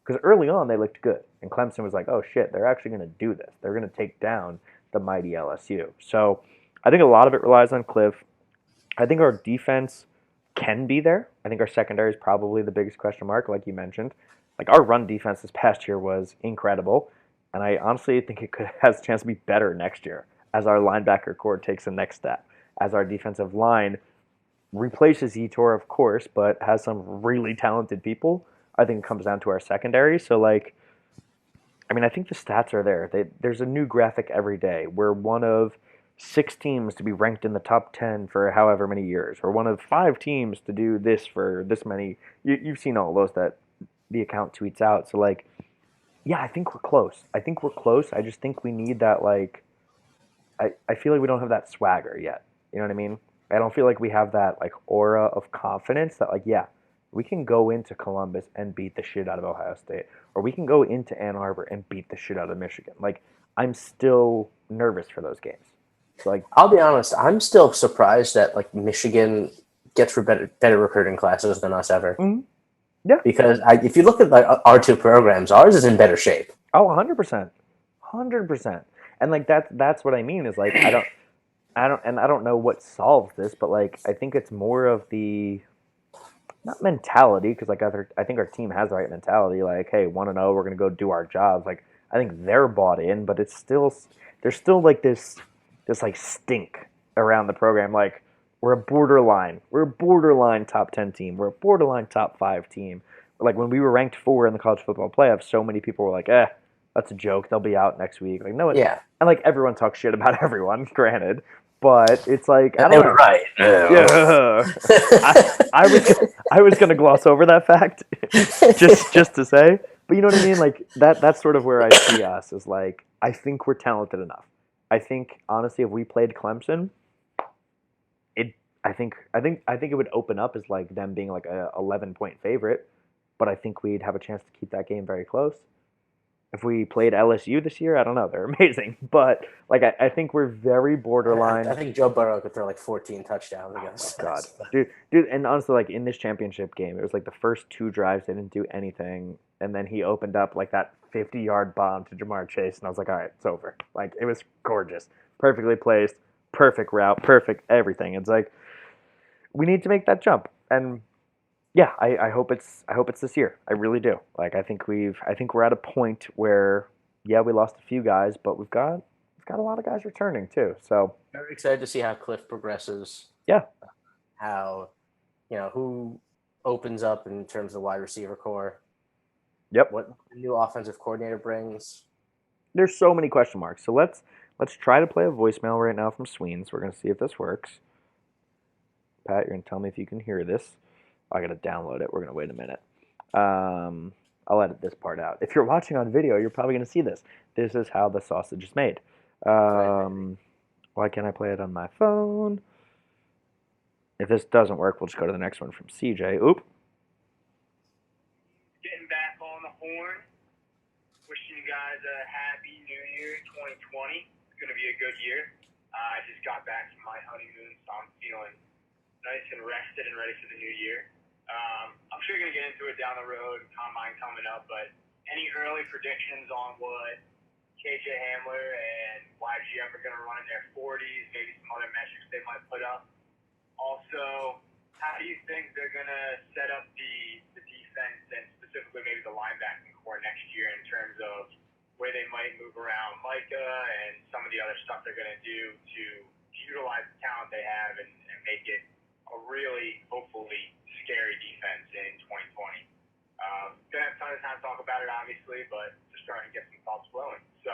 Because early on, they looked good. And Clemson was like, oh, shit, they're actually going to do this. They're going to take down the mighty LSU. So I think a lot of it relies on Cliff. I think our defense can be there. I think our secondary is probably the biggest question mark, like you mentioned. Like, our run defense this past year was incredible. And I honestly think it has a chance to be better next year as our linebacker core takes the next step, as our defensive line replaces Etor, of course, but has some really talented people. I think it comes down to our secondary. So, like, I mean, I think the stats are there. There's a new graphic every day. We're one of 6 teams to be ranked in the top 10 for however many years, or one of 5 teams to do this for this many. You've seen all those that the account tweets out. So, like, yeah, I think we're close. I just think we need that, like, I feel like we don't have that swagger yet. You know what I mean? I don't feel like we have that, like, aura of confidence that, like, yeah, we can go into Columbus and beat the shit out of Ohio State, or we can go into Ann Arbor and beat the shit out of Michigan. Like, I'm still nervous for those games. So, like, I'll be honest, I'm still surprised that, like, Michigan gets for better recruiting classes than us ever. Mm-hmm. Yeah. Because if you look at, like, our 2 programs, ours is in better shape. Oh, 100%. 100%. And, like, that's what I mean is, like, I don't know what solves this, but, like, I think it's more of the, not mentality, because, like, I think our team has the right mentality, like, hey, 1-0, we're going to go do our jobs. Like, I think they're bought in, but it's still, there's still, like, this like, stink around the program. Like, we're a borderline top 10 team. We're a borderline top 5 team. Like, when we were ranked 4 in the college football playoffs, so many people were like, that's a joke. They'll be out next week. Like, no, yeah. And, like, everyone talks shit about everyone, granted. But it's like, I they don't know. Were right. Yeah. I was gonna gloss over that fact, just to say. But you know what I mean? Like, that's sort of where I see us, is like, I think we're talented enough. I think, honestly, if we played Clemson, I think it would open up as, like, them being like a 11-point favorite, but I think we'd have a chance to keep that game very close. If we played LSU this year, I don't know. They're amazing. But, like, I think we're very borderline. I think Joe Burrow could throw, like, 14 touchdowns against us. God. Dude, and honestly, like, in this championship game, it was, like, the first 2 drives, they didn't do anything. And then he opened up, like, that 50-yard bomb to Jamar Chase. And I was like, all right, it's over. Like, it was gorgeous. Perfectly placed. Perfect route. Perfect everything. It's like, we need to make that jump. And yeah, I hope it's this year. I really do. Like, I think we're at a point where, yeah, we lost a few guys, but we've got a lot of guys returning too. So very excited to see how Cliff progresses. Yeah. How, who opens up in terms of the wide receiver core. Yep. What the new offensive coordinator brings. There's so many question marks. So let's try to play a voicemail right now from Sweens. We're gonna see if this works. Pat, you're gonna tell me if you can hear this. I gotta download it. We're gonna wait a minute. I'll edit this part out. If you're watching on video, you're probably gonna see this. This is how the sausage is made. Why can't I play it on my phone? If this doesn't work, we'll just go to the next one from CJ. Oop. Getting back on the horn. Wishing you guys a happy New Year 2020. It's gonna be a good year. I just got back from my honeymoon, so I'm feeling nice and rested and ready for the new year. I'm sure you're going to get into it down the road, combine coming up, but any early predictions on what KJ Hamler and YGM are going to run in their 40s, maybe some other metrics they might put up? Also, how do you think they're going to set up the defense and specifically maybe the linebacking core next year in terms of where they might move around Micah and some of the other stuff they're going to do to utilize the talent they have and make it a really, hopefully, scary defense in 2020. Gonna have a ton of time to talk about it, obviously, but just starting to get some thoughts flowing. So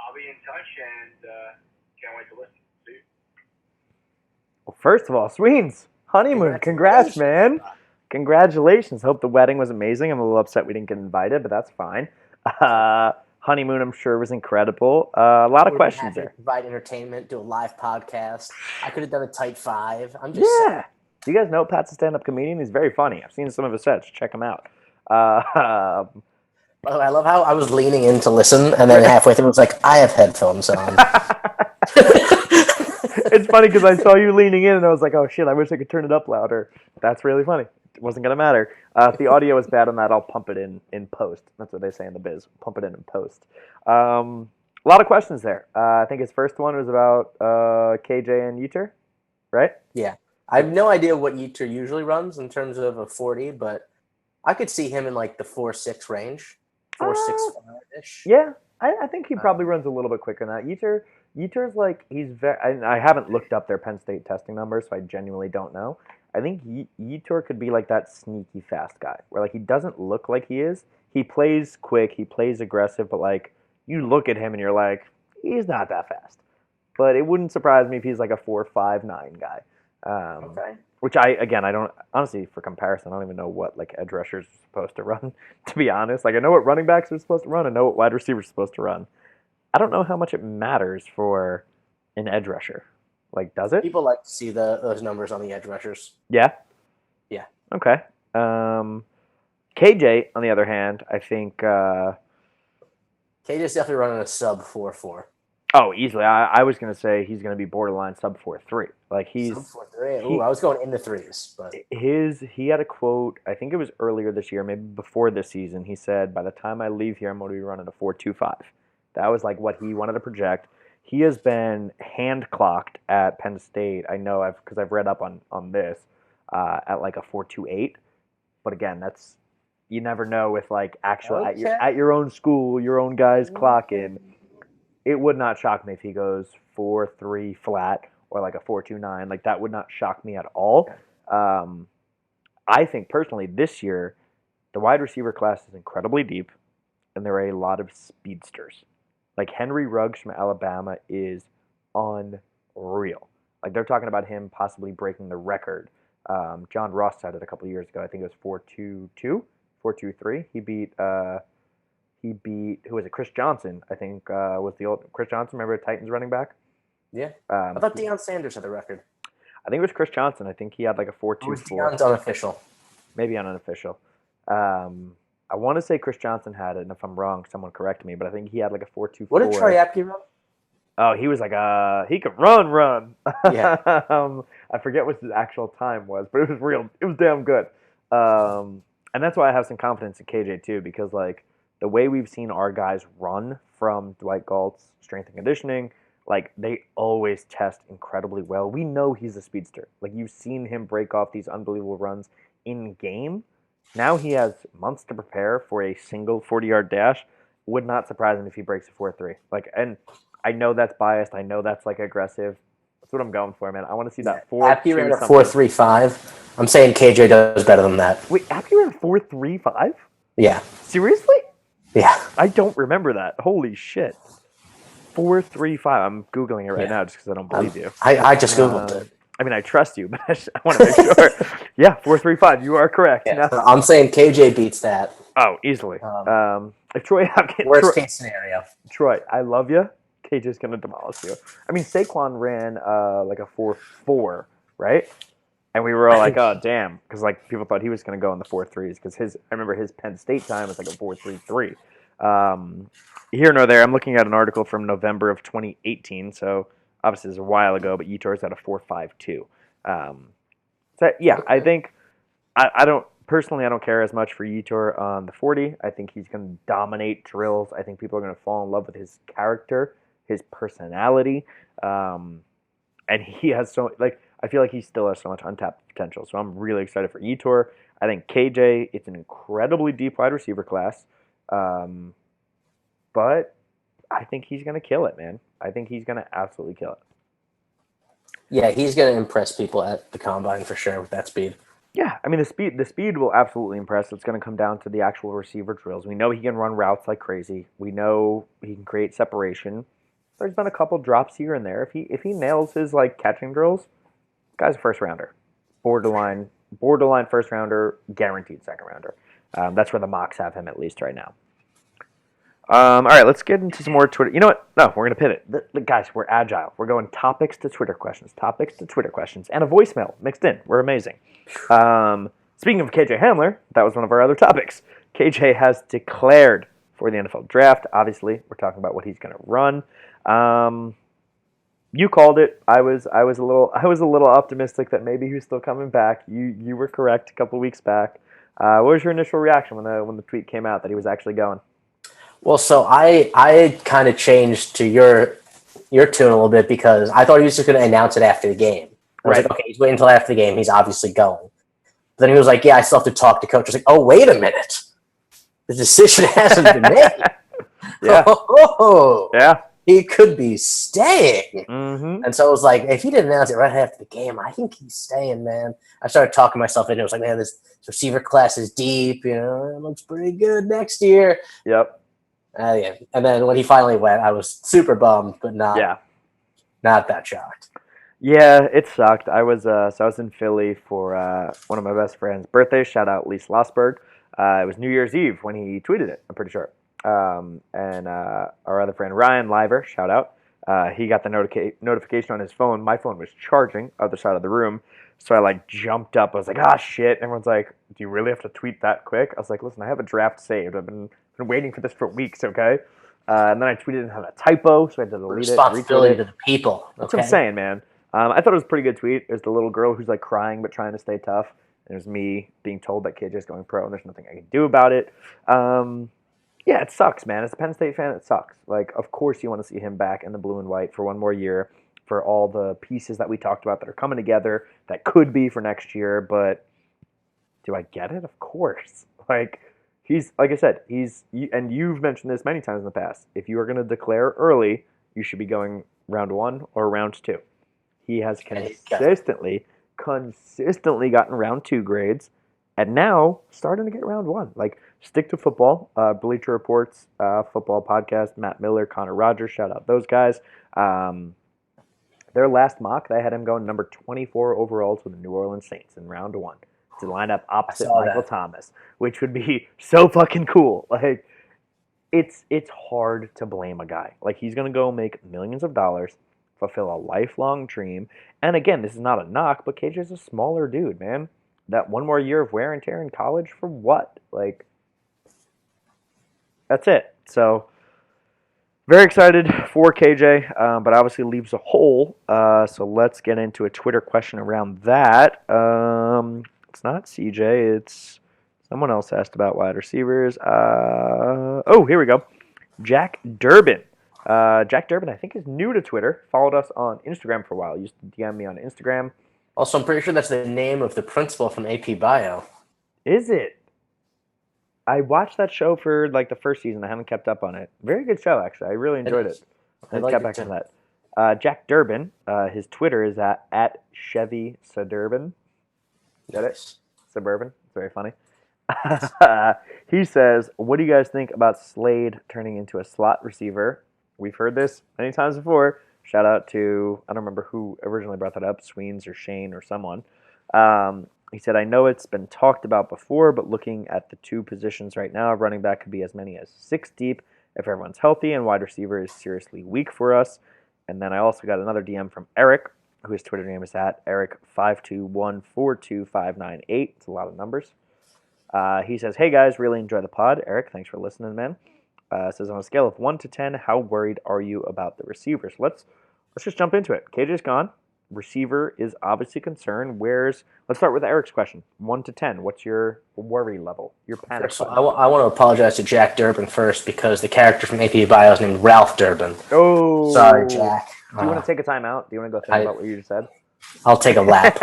I'll be in touch and can't wait to listen. See you. Well, first of all, Sweens, honeymoon, congrats, man. Congratulations. Hope the wedding was amazing. I'm a little upset we didn't get invited, but that's fine. Honeymoon, I'm sure, was incredible. A lot of questions there. Provide entertainment, do a live podcast. I could have done a tight 5. I'm just saying. Do you guys know Pat's a stand-up comedian? He's very funny. I've seen some of his sets. Check him out. I love how I was leaning in to listen, and then halfway through, it was like, I have headphones on. It's funny because I saw you leaning in, and I was like, oh, shit, I wish I could turn it up louder. That's really funny. It wasn't going to matter. If the audio is bad on that, I'll pump it in post. That's what they say in the biz. Pump it in post. A lot of questions there. I think his first one was about KJ and Uter, right? Yeah. I have no idea what Yetur usually runs in terms of a 40, but I could see him in like the 4.6 range, 4.65-ish. Yeah, I think he probably runs a little bit quicker than that. Yetur's like, he's very, I haven't looked up their Penn State testing numbers, so I genuinely don't know. I think Yetur could be like that sneaky fast guy, where like he doesn't look like he is. He plays quick, he plays aggressive, but like you look at him and you're like, he's not that fast. But it wouldn't surprise me if he's like a 4.59 guy. Okay. Which I don't, honestly, for comparison, I don't even know what like edge rushers are supposed to run, to be honest. Like I know what running backs are supposed to run, I know what wide receivers are supposed to run. I don't know how much it matters for an edge rusher. Like, does it? People like to see those numbers on the edge rushers. Yeah? Yeah. Okay. KJ, on the other hand, I think... KJ's definitely running a sub 4.4. Oh, easily. I was going to say he's going to be borderline sub 4.3. Like he's sub 4.3. Ooh, I was going in the threes, but he had a quote. I think it was earlier this year, maybe before this season. He said, "By the time I leave here, I'm going to be running a 4.25." That was like what he wanted to project. He has been hand clocked at Penn State. I know because I've read up on this at like a 4.28. But again, that's you never know with like actual at your own school, your own guys clocking. It would not shock me if he goes 4.3 flat or like a 4.29. Like that would not shock me at all. I think personally this year, the wide receiver class is incredibly deep, and there are a lot of speedsters. Like Henry Ruggs from Alabama is unreal. Like they're talking about him possibly breaking the record. John Ross had it a couple of years ago. I think it was 4.22, 4.23. He beat who was it? Chris Johnson, I think, was the old Chris Johnson. Remember Titans running back? Yeah. I thought Deion Sanders had the record. I think it was Chris Johnson. I think he had like a 4.24. Deion's unofficial. Maybe unofficial. I want to say Chris Johnson had it, and if I'm wrong, someone correct me. But I think he had like a 4.24. What did Troy Apke run? Oh, he was like he could run. Yeah. I forget what his actual time was, but it was real. It was damn good. And that's why I have some confidence in KJ too, because like the way we've seen our guys run from Dwight Galt's strength and conditioning, like they always test incredibly well. We know he's a speedster. Like you've seen him break off these unbelievable runs in game. Now he has months to prepare for a single 40-yard dash. Would not surprise him if he breaks a 4.3. Like, and I know that's biased. I know that's like aggressive. That's what I'm going for, man. I want to see that 4. Apke ran a 4.35. I'm saying KJ does better than that. Wait, Apke ran 4.35? Yeah. Seriously? Yeah. I don't remember that. Holy shit. 4.35. I'm Googling it right now just because I don't believe you. I just Googled it. I mean, I trust you, but I want to make sure. Yeah, 4.35. You are correct. Yeah, no. I'm saying KJ beats that. Oh, easily. If Troy Hopkins... Worst case scenario. Troy, I love you. KJ's going to demolish you. I mean, Saquon ran like a 4.4, right? And we were all like, oh, damn. Because like people thought he was going to go in the 4.3s because I remember his Penn State time was like a 4.33. Here nor there, I'm looking at an article from November of 2018, so obviously it's a while ago, but Yetur's at a 4.52. So yeah, I think I don't personally care as much for Yetur on the 40. I think he's going to dominate drills. I think people are going to fall in love with his character, his personality, and he has I feel like he still has so much untapped potential. So I'm really excited for Yetur. I think KJ, it's an incredibly deep wide receiver class, but I think he's going to kill it, man. I think he's going to absolutely kill it. Yeah, he's going to impress people at the combine for sure with that speed. Yeah, I mean the speed will absolutely impress. It's going to come down to the actual receiver drills. We know he can run routes like crazy. We know he can create separation. There's been a couple drops here and there. If he nails his like catching drills, guy's a first rounder, borderline first rounder, guaranteed second rounder. That's where the mocks have him at least right now. All right, let's get into some more Twitter. You know what? No, we're going to pivot. Guys, we're agile. We're going topics to Twitter questions, and a voicemail mixed in. We're amazing. Speaking of KJ Hamler, that was one of our other topics. KJ has declared for the NFL draft. Obviously, we're talking about what he's going to run. You called it. I was a little optimistic that maybe he was still coming back. You were correct a couple weeks back. What was your initial reaction when the tweet came out that he was actually going? Well, so I kind of changed to your tune a little bit because I thought he was just going to announce it after the game. I was Right. like, okay, he's waiting until after the game. He's obviously going. But then he was like, yeah, I still have to talk to coach. I was like, oh, wait a minute. The decision hasn't been made. Yeah. Oh, Yeah. he could be staying. Mm-hmm. And so I was like, if he didn't announce it right after the game, I think he's staying, man. I started talking myself into it. I was like, man, this receiver class is deep. You know, it looks pretty good next year. Yep. Yeah. And then when he finally went, I was super bummed, but Yeah. not that shocked. Yeah, it sucked. I was in Philly for one of my best friend's birthdays. Shout out Lee Schlossberg. It was New Year's Eve when he tweeted it. I'm pretty sure. And our other friend Ryan Liver, shout out. He got the notification on his phone. My phone was charging other side of the room, so I like jumped up. I was like, "Ah, shit!" Everyone's like, "Do you really have to tweet that quick?" I was like, "Listen, I have a draft saved. I've been waiting for this for weeks." Okay. And then I tweeted and had a typo, so I had to delete it. Responsibility Retweet to it. the people. That's what I'm saying, man. I thought it was a pretty good tweet. There's the little girl who's like crying but trying to stay tough. And there's me being told that KJ's going pro and there's nothing I can do about it. Yeah, it sucks, man. As a Penn State fan, it sucks. Like, of course you want to see him back in the blue and white for one more year for all the pieces that we talked about that are coming together that could be for next year. But do I get it? Of course. Like, he's, like I said, and you've mentioned this many times in the past. If you are going to declare early, you should be going round one or round two. He has consistently gotten round two grades, and now starting to get round one. Like, stick to football. Bleacher Reports, football podcast, Matt Miller, Connor Rogers, shout out those guys. Their last mock, they had him going number 24 overall to the New Orleans Saints in round one to line up opposite Michael Thomas, which would be so fucking cool. Like, it's hard to blame a guy. Like, he's gonna go make millions of dollars, fulfill a lifelong dream. And again, this is not a knock, but KJ's a smaller dude, man. That one more year of wear and tear in college for what? Like, that's it. So, very excited for KJ, but obviously leaves a hole. So let's get into a Twitter question around that. It's not CJ, it's someone else asked about wide receivers. Oh, here we go. Jack Durbin. Jack Durbin, I think, is new to Twitter. Followed us on Instagram for a while. Used to DM me on Instagram. Also, I'm pretty sure that's the name of the principal from AP Bio. Is it? I watched that show for like the first season. I haven't kept up on it. Very good show, actually. I really enjoyed it. I kept back to that. Jack Durbin, his Twitter is at Chevy Suburban. Get it? Suburban. It's very funny. He says, what do you guys think about Slade turning into a slot receiver? We've heard this many times before. Shout out to, I don't remember who originally brought that up, Sweens or Shane or someone. He said, I know it's been talked about before, but looking at the two positions right now, running back could be as many as 6 deep if everyone's healthy, and wide receiver is seriously weak for us. And then I also got another DM from Eric, whose Twitter name is at Eric52142598. It's a lot of numbers. He says, hey guys, really enjoy the pod. Eric, thanks for listening, man. Says, on a scale of 1 to 10, how worried are you about the receivers? Let's just jump into it. KJ's gone. Receiver is obviously concerned. Let's start with Eric's question. 1 to 10, what's your worry level, your panic So level? I want to apologize to Jack Durbin first because the character from AP Bio is named Ralph Durbin. Oh. Sorry, Jack. Do you want to take a time out? Do you want to go think about what you just said? I'll take a lap.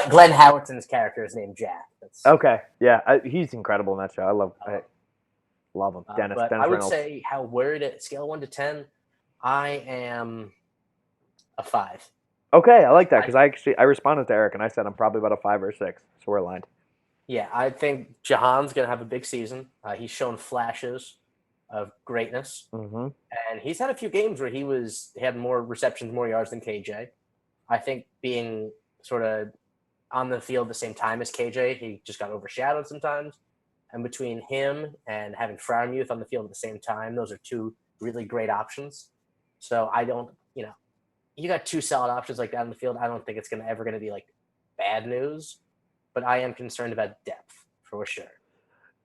Glenn Howerton's character is named Jack. Okay, yeah, he's incredible in that show. I love him. Dennis I would Reynolds. say how worried at scale 1 to 10, I am a 5. Okay, I like that because I responded to Eric and I said I'm probably about a 5 or a 6, so we're aligned. Yeah, I think Jahan's going to have a big season. He's shown flashes of greatness, and he's had a few games where he had more receptions, more yards than KJ. I think being sort of on the field at the same time as KJ, he just got overshadowed sometimes. And between him and having Freiermuth on the field at the same time, those are two really great options. So I don't, you got two solid options like that on the field. I don't think it's ever going to be like bad news, but I am concerned about depth for sure.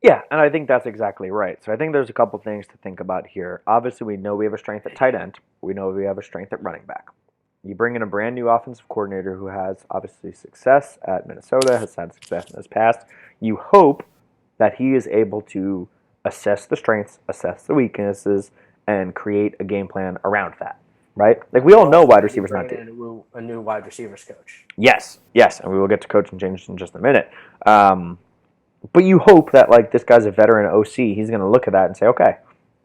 Yeah, and I think that's exactly right. So I think there's a couple things to think about here. Obviously, we know we have a strength at tight end. We know we have a strength at running back. You bring in a brand new offensive coordinator who has obviously success at Minnesota, has had success in his past. You hope that he is able to assess the strengths, assess the weaknesses, and create a game plan around that. Right? Like we all know wide receivers not deep. A new wide receivers coach. Yes, yes, and we will get to coaching changes in just a minute. But you hope that like this guy's a veteran OC, he's going to look at that and say, okay,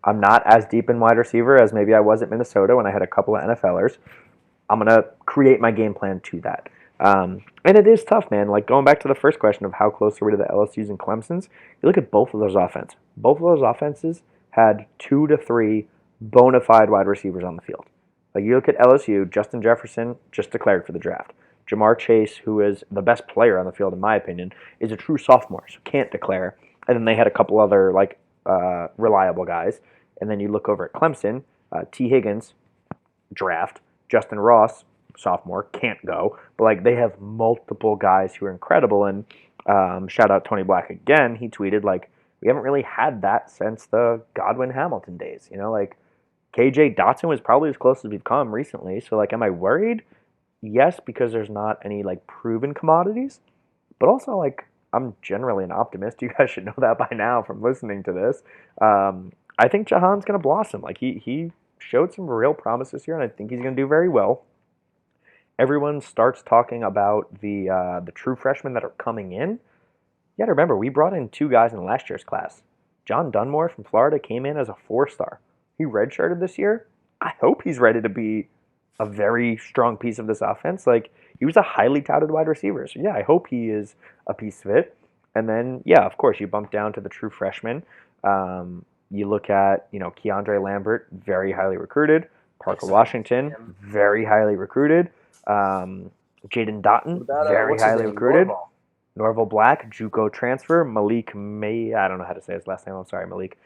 I'm not as deep in wide receiver as maybe I was at Minnesota when I had a couple of NFLers. I'm going to create my game plan to that. And it is tough, man. Like going back to the first question of how close are we to the LSU's and Clemson's, you look at both of those offenses. Both of those offenses had 2 to 3 bona fide wide receivers on the field. Like you look at LSU, Justin Jefferson just declared for the draft. Jamar Chase, who is the best player on the field in my opinion, is a true sophomore, so can't declare. And then they had a couple other like reliable guys. And then you look over at Clemson, T. Higgins, draft. Justin Ross, sophomore, can't go. But like they have multiple guys who are incredible. And shout out Tony Black again. He tweeted like we haven't really had that since the Godwin Hamilton days. You know, like KJ Dotson was probably as close as we've come recently. So like, am I worried? Yes, because there's not any like proven commodities. But also like I'm generally an optimist. You guys should know that by now from listening to this. I think Jahan's gonna blossom. Like he showed some real promise this year, and I think he's gonna do very well. Everyone starts talking about the true freshmen that are coming in. You got to remember, we brought in 2 guys in last year's class. John Dunmore from Florida came in as a 4-star. He redshirted this year. I hope he's ready to be a very strong piece of this offense. Like he was a highly touted wide receiver. So yeah, I hope he is a piece of it. And then yeah, of course, you bump down to the true freshman. You look at Keandre Lambert, very highly recruited. Parker Washington, very highly recruited. Jaden Dotton, very highly recruited. Norval Black, JUCO transfer. Malik May, I don't know how to say his last name. I'm sorry, Malik.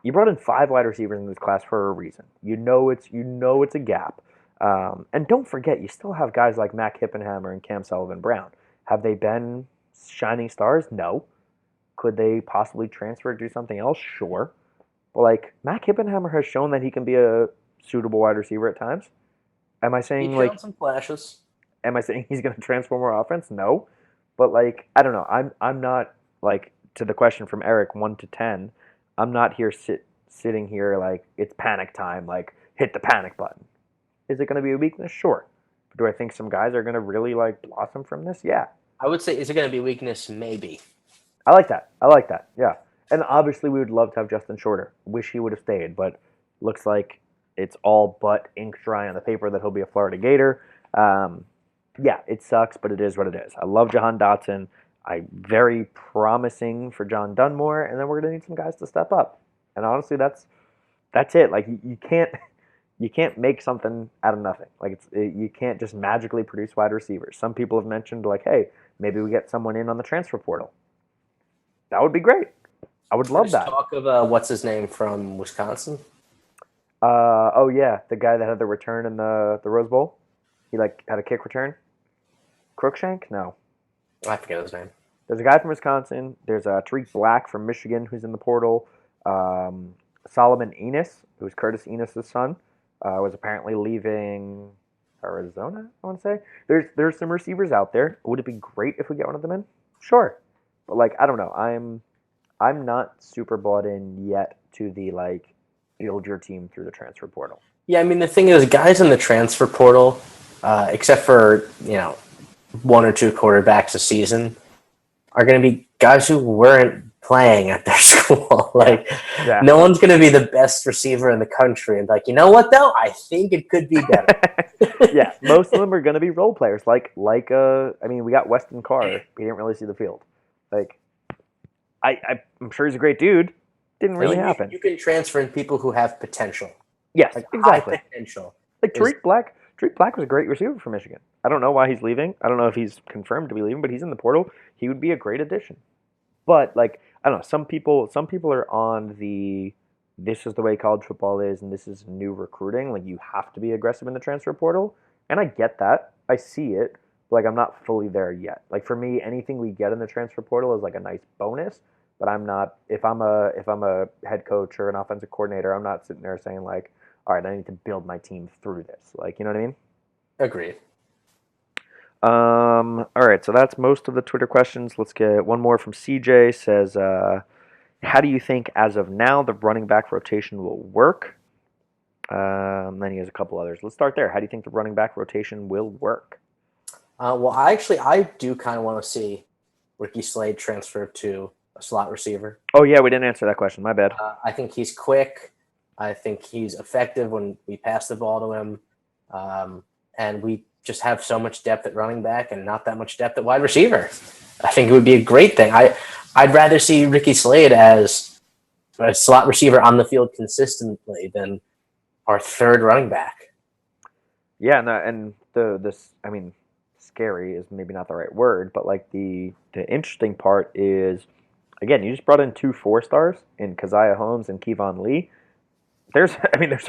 You brought in 5 wide receivers in this class for a reason. You know it's a gap. And don't forget, you still have guys like Mac Hippenhammer and Cam Sullivan Brown. Have they been shining stars? No. Could they possibly transfer and do something else? Sure. But like Mac Hippenhammer has shown that he can be a suitable wide receiver at times. Am I saying He like showed some flashes. am I saying he's going to transform our offense? No. But like I don't know. I'm not like to the question from Eric 1 to 10. I'm not here sitting here like it's panic time. Like hit the panic button. Is it going to be a weakness? Sure. But do I think some guys are going to really like blossom from this? Yeah. I would say, is it going to be weakness? Maybe. I like that. I like that. Yeah. And obviously we would love to have Justin Shorter. Wish he would have stayed, but looks like it's all but ink dry on the paper that he'll be a Florida Gator. Yeah, it sucks, but it is what it is. I love Jahan Dotson. I'm very promising for John Dunmore, and then we're gonna need some guys to step up. And honestly, that's it. Like you can't make something out of nothing. Like you can't just magically produce wide receivers. Some people have mentioned like, hey, maybe we get someone in on the transfer portal. That would be great. I would love that. Talk of what's his name from Wisconsin. Oh yeah, the guy that had the return in the Rose Bowl. He like had a kick return. Crookshank? No. I forget his name. There's a guy from Wisconsin. There's Tariq Black from Michigan who's in the portal. Solomon Enos, who's Curtis Enos' son, was apparently leaving Arizona, I want to say. There's some receivers out there. Would it be great if we get one of them in? Sure. But like I don't know. I'm not super bought in yet to the like build your team through the transfer portal. Yeah, I mean the thing is, guys in the transfer portal, except for 1 or 2 quarterbacks a season, are going to be guys who weren't playing at their school. Yeah. No one's going to be the best receiver in the country. And like, you know what though? I think it could be better. Yeah, most of them are going to be role players. I mean, we got Weston Carr. He didn't really see the field. Like, I'm sure he's a great dude. Didn't really happen. You can transfer in people who have potential. Yes, like exactly. High potential. Like Tariq Black. Tariq Black was a great receiver for Michigan. I don't know why he's leaving. I don't know if he's confirmed to be leaving, but he's in the portal. He would be a great addition. But like I don't know, some people are on the this is the way college football is and this is new recruiting. Like you have to be aggressive in the transfer portal. And I get that. I see it. But like I'm not fully there yet. Like for me, anything we get in the transfer portal is like a nice bonus. but I'm not. If I'm a head coach or an offensive coordinator, I'm not sitting there saying like, all right, I need to build my team through this. Like, you know what I mean? Agreed. All right, so that's most of the Twitter questions. Let's get one more from CJ. Says, how do you think as of now the running back rotation will work? Then he has a couple others. Let's start there. How do you think the running back rotation will work? Well, I do kind of want to see Ricky Slade transfer to a slot receiver. Oh yeah, we didn't answer that question. My bad. I think he's quick. I think he's effective when we pass the ball to him. And we just have so much depth at running back and not that much depth at wide receiver. I think it would be a great thing. I'd rather see Ricky Slade as a slot receiver on the field consistently than our third running back. Yeah, and I mean, scary is maybe not the right word, but like the interesting part is, again, you just brought in 2 4-stars in Keziah Holmes and Kevon Lee. There's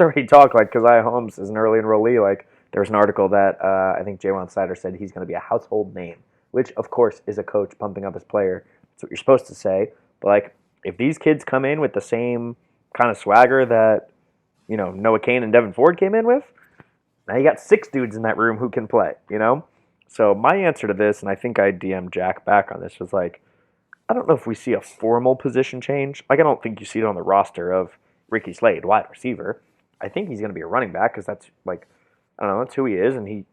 already talk like Keziah Holmes is an early enrollee. Like there's an article that I think Jaywan Sider said he's going to be a household name, which of course is a coach pumping up his player. That's what you're supposed to say. But like if these kids come in with the same kind of swagger that Noah Kane and Devin Ford came in with, now you got 6 dudes in that room who can play. So my answer to this, and I think I DM'd Jack back on this, was like, I don't know if we see a formal position change. Like I don't think you see it on the roster of Ricky Slade, wide receiver. I think he's going to be a running back because that's like, I don't know, that's who he is, and he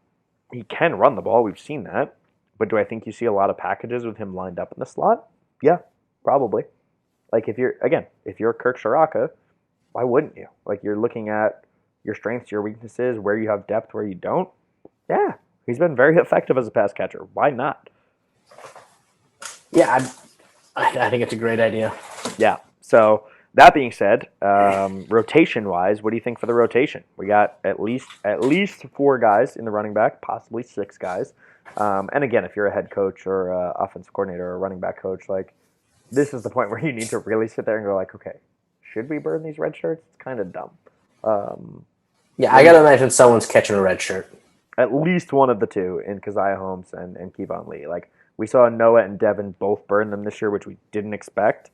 can run the ball. We've seen that. But do I think you see a lot of packages with him lined up in the slot? Yeah, probably. Like if you're Kirk Sharaka, why wouldn't you? Like you're looking at your strengths, your weaknesses, where you have depth, where you don't. Yeah, he's been very effective as a pass catcher. Why not? Yeah, I think it's a great idea. Yeah. So that being said, rotation-wise, what do you think for the rotation? We got at least 4 guys in the running back, possibly 6 guys. And again, if you're a head coach or an offensive coordinator or a running back coach, like this is the point where you need to really sit there and go like, okay, should we burn these red shirts? It's kind of dumb. I got to imagine someone's catching a red shirt. At least one of the 2 in Keziah Holmes and Kevon Lee. Like we saw Noah and Devin both burn them this year, which we didn't expect.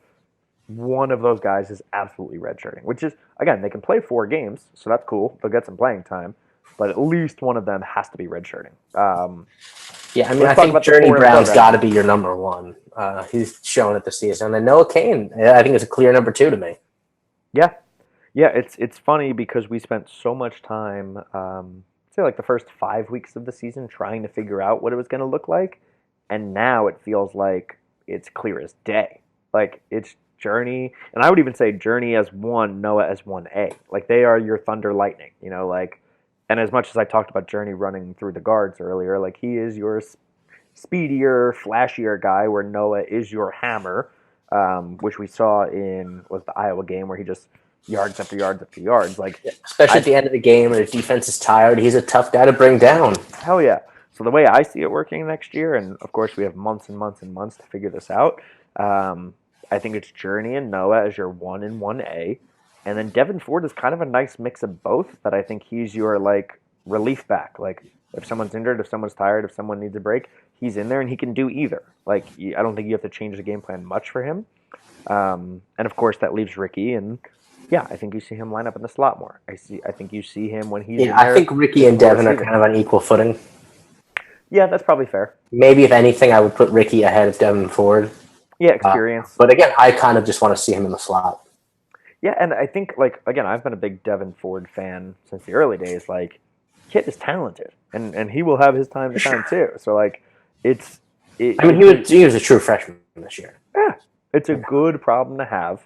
One of those guys is absolutely redshirting, which is, again, they can play 4 games, so that's cool. They'll get some playing time, but at least one of them has to be redshirting. I think Journey Brown's got to be your number 1. He's shown it this season. And then Noah Kane, I think, is a clear number 2 to me. Yeah. Yeah, it's funny because we spent so much time, say like the first 5 weeks of the season trying to figure out what it was going to look like, and now it feels like it's clear as day. Like, it's Journey, and I would even say Journey as 1, Noah as 1A. Like, they are your thunder lightning, and as much as I talked about Journey running through the guards earlier, like, he is your speedier, flashier guy, where Noah is your hammer, which we saw in, was the Iowa game, where he just yards after yards after yards. Like, especially at the end of the game when the defense is tired, he's a tough guy to bring down. Hell yeah. So the way I see it working next year, and of course we have months and months and months to figure this out, I think it's Journey and Noah as your 1 and 1A. And then Devin Ford is kind of a nice mix of both, that I think he's your, like, relief back. Like, if someone's injured, if someone's tired, if someone needs a break, he's in there and he can do either. Like, I don't think you have to change the game plan much for him. And, of course, that leaves Ricky. And, yeah, I think you see him line up in the slot more. I think you see him when he's in there. I think Ricky and Devin are kind of on equal footing. Yeah, that's probably fair. Maybe, if anything, I would put Ricky ahead of Devin Ford. Yeah, experience. But again, I kind of just want to see him in the slot. Yeah, and I think, like, again, I've been a big Devin Ford fan since the early days. Like, kid is talented, and he will have his time to shine too. So, like, he was a true freshman this year. Yeah, it's a good problem to have,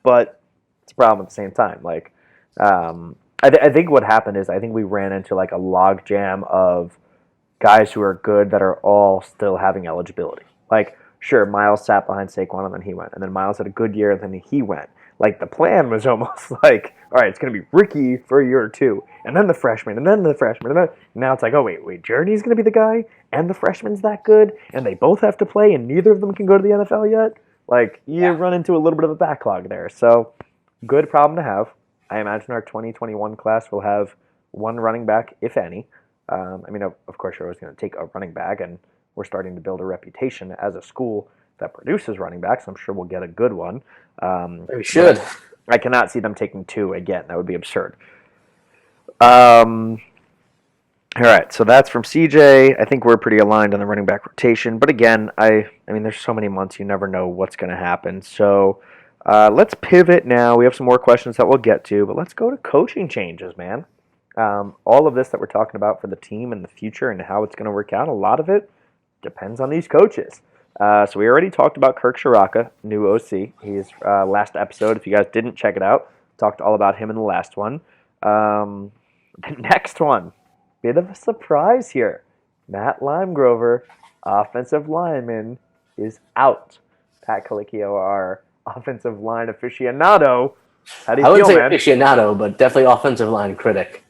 but it's a problem at the same time. Like, I think what happened is I think we ran into, like, a log jam of guys who are good that are all still having eligibility. Like, sure, Miles sat behind Saquon and then he went. And then Miles had a good year and then he went. Like, the plan was almost like, all right, it's going to be Ricky for a year or 2, and then the freshman, and then the freshman, and then now it's like, oh, wait, Journey's going to be the guy, and the freshman's that good, and they both have to play, and neither of them can go to the NFL yet? Like, you run into a little bit of a backlog there. So, good problem to have. I imagine our 2021 class will have 1 running back, if any. I mean, of course, you're always going to take a running back, and we're starting to build a reputation as a school that produces running backs. I'm sure we'll get a good one. We should. I cannot see them taking 2 again. That would be absurd. All right, so that's from CJ. I think we're pretty aligned on the running back rotation. But again, I mean, there's so many months, you never know what's going to happen. So let's pivot now. We have some more questions that we'll get to, but let's go to coaching changes, man. All of this that we're talking about for the team and the future and how it's going to work out, a lot of it depends on these coaches. So we already talked about Kirk Shiraka, new OC. He's last episode. If you guys didn't check it out, talked all about him in the last one. The next one, bit of a surprise here. Matt Limegrover, offensive lineman, is out. Pat Colicchio, our offensive line aficionado. How do you feel, man? I wouldn't say aficionado, but definitely offensive line critic.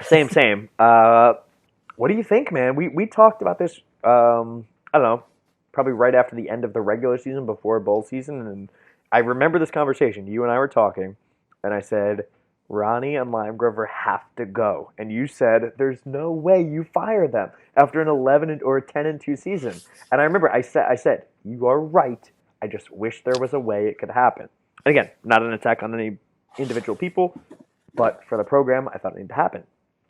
Same. What do you think, man? We talked about this, I don't know, probably right after the end of the regular season, before bowl season, and I remember this conversation. You and I were talking, and I said, Ronnie and Limegrover have to go. And you said, there's no way you fire them after an 11 or 10-2 season. And I remember I said, you are right. I just wish there was a way it could happen. And again, not an attack on any individual people, but for the program, I thought it needed to happen.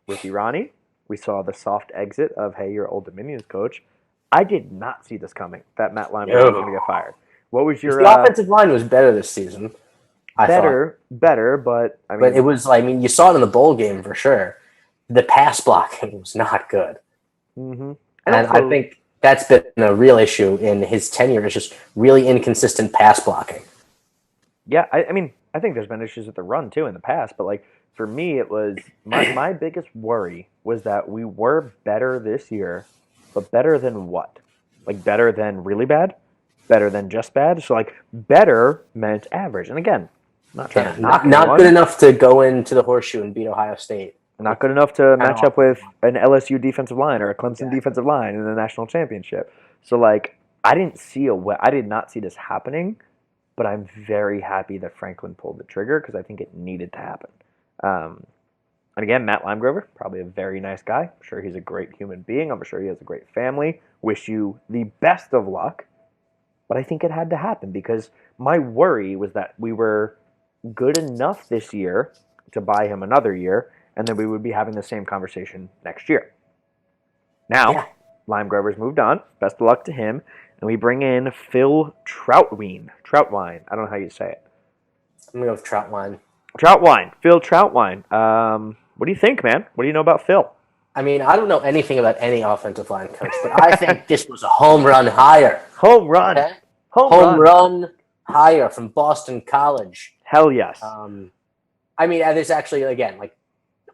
Ricky Ronnie, we saw the soft exit of, hey, your Old Dominions coach. I did not see this coming, that Matt Limegrover was going to get fired. What was your... The offensive line was better this season. Better, but I mean... But it was, you saw it in the bowl game for sure. The pass blocking was not good. Mm-hmm. And I think that's been a real issue in his tenure, is just really inconsistent pass blocking. Yeah, I mean, I think there's been issues with the run, too, in the past, but, for me, it was... My biggest worry was that we were better this year, but better than what? Better than really bad? Better than just bad? So, better meant average. And again... Not good enough to go into the horseshoe and beat Ohio State. Not good enough to match up with an LSU defensive line or a Clemson defensive line in the national championship. So, I did not see this happening, but I'm very happy that Franklin pulled the trigger because I think it needed to happen. And again, Matt Limegrover, probably a very nice guy. I'm sure he's a great human being. I'm sure he has a great family. Wish you the best of luck. But I think it had to happen because my worry was that we were good enough this year to buy him another year, and then we would be having the same conversation next year. Now, Limegrover's moved on. Best of luck to him. And we bring in Phil Troutwine. I don't know how you say it. I'm going to go with Troutwine. Phil Troutwine. What do you think, man? What do you know about Phil? I mean, I don't know anything about any offensive line coach, but I think this was a home run hire. Home run. Okay? Home run hire from Boston College. Hell yes. I mean, there's actually, again, it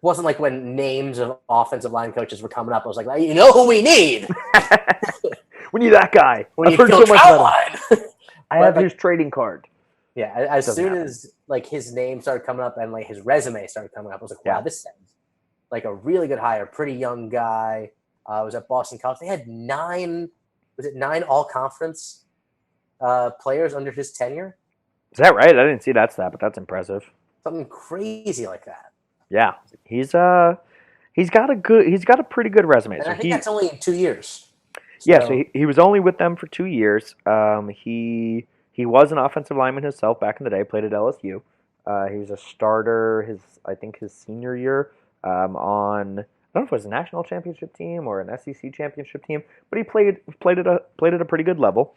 wasn't like when names of offensive line coaches were coming up. I was like, you know who we need? We need that guy. I've heard so much about him. I have his trading card. Yeah, as soon as his name started coming up and his resume started coming up, I was like, wow, this sounds like a really good hire. Pretty young guy. Was at Boston College. They had 9 all-conference players under his tenure. Is that right? I didn't see that stat, but that's impressive. Something crazy like that. Yeah, he's got a pretty good resume. And so I think that's only in 2 years. So he was only with them for 2 years. He was an offensive lineman himself back in the day. Played at LSU. He was a starter his senior year on, I don't know if it was a national championship team or an SEC championship team, but he played at a pretty good level.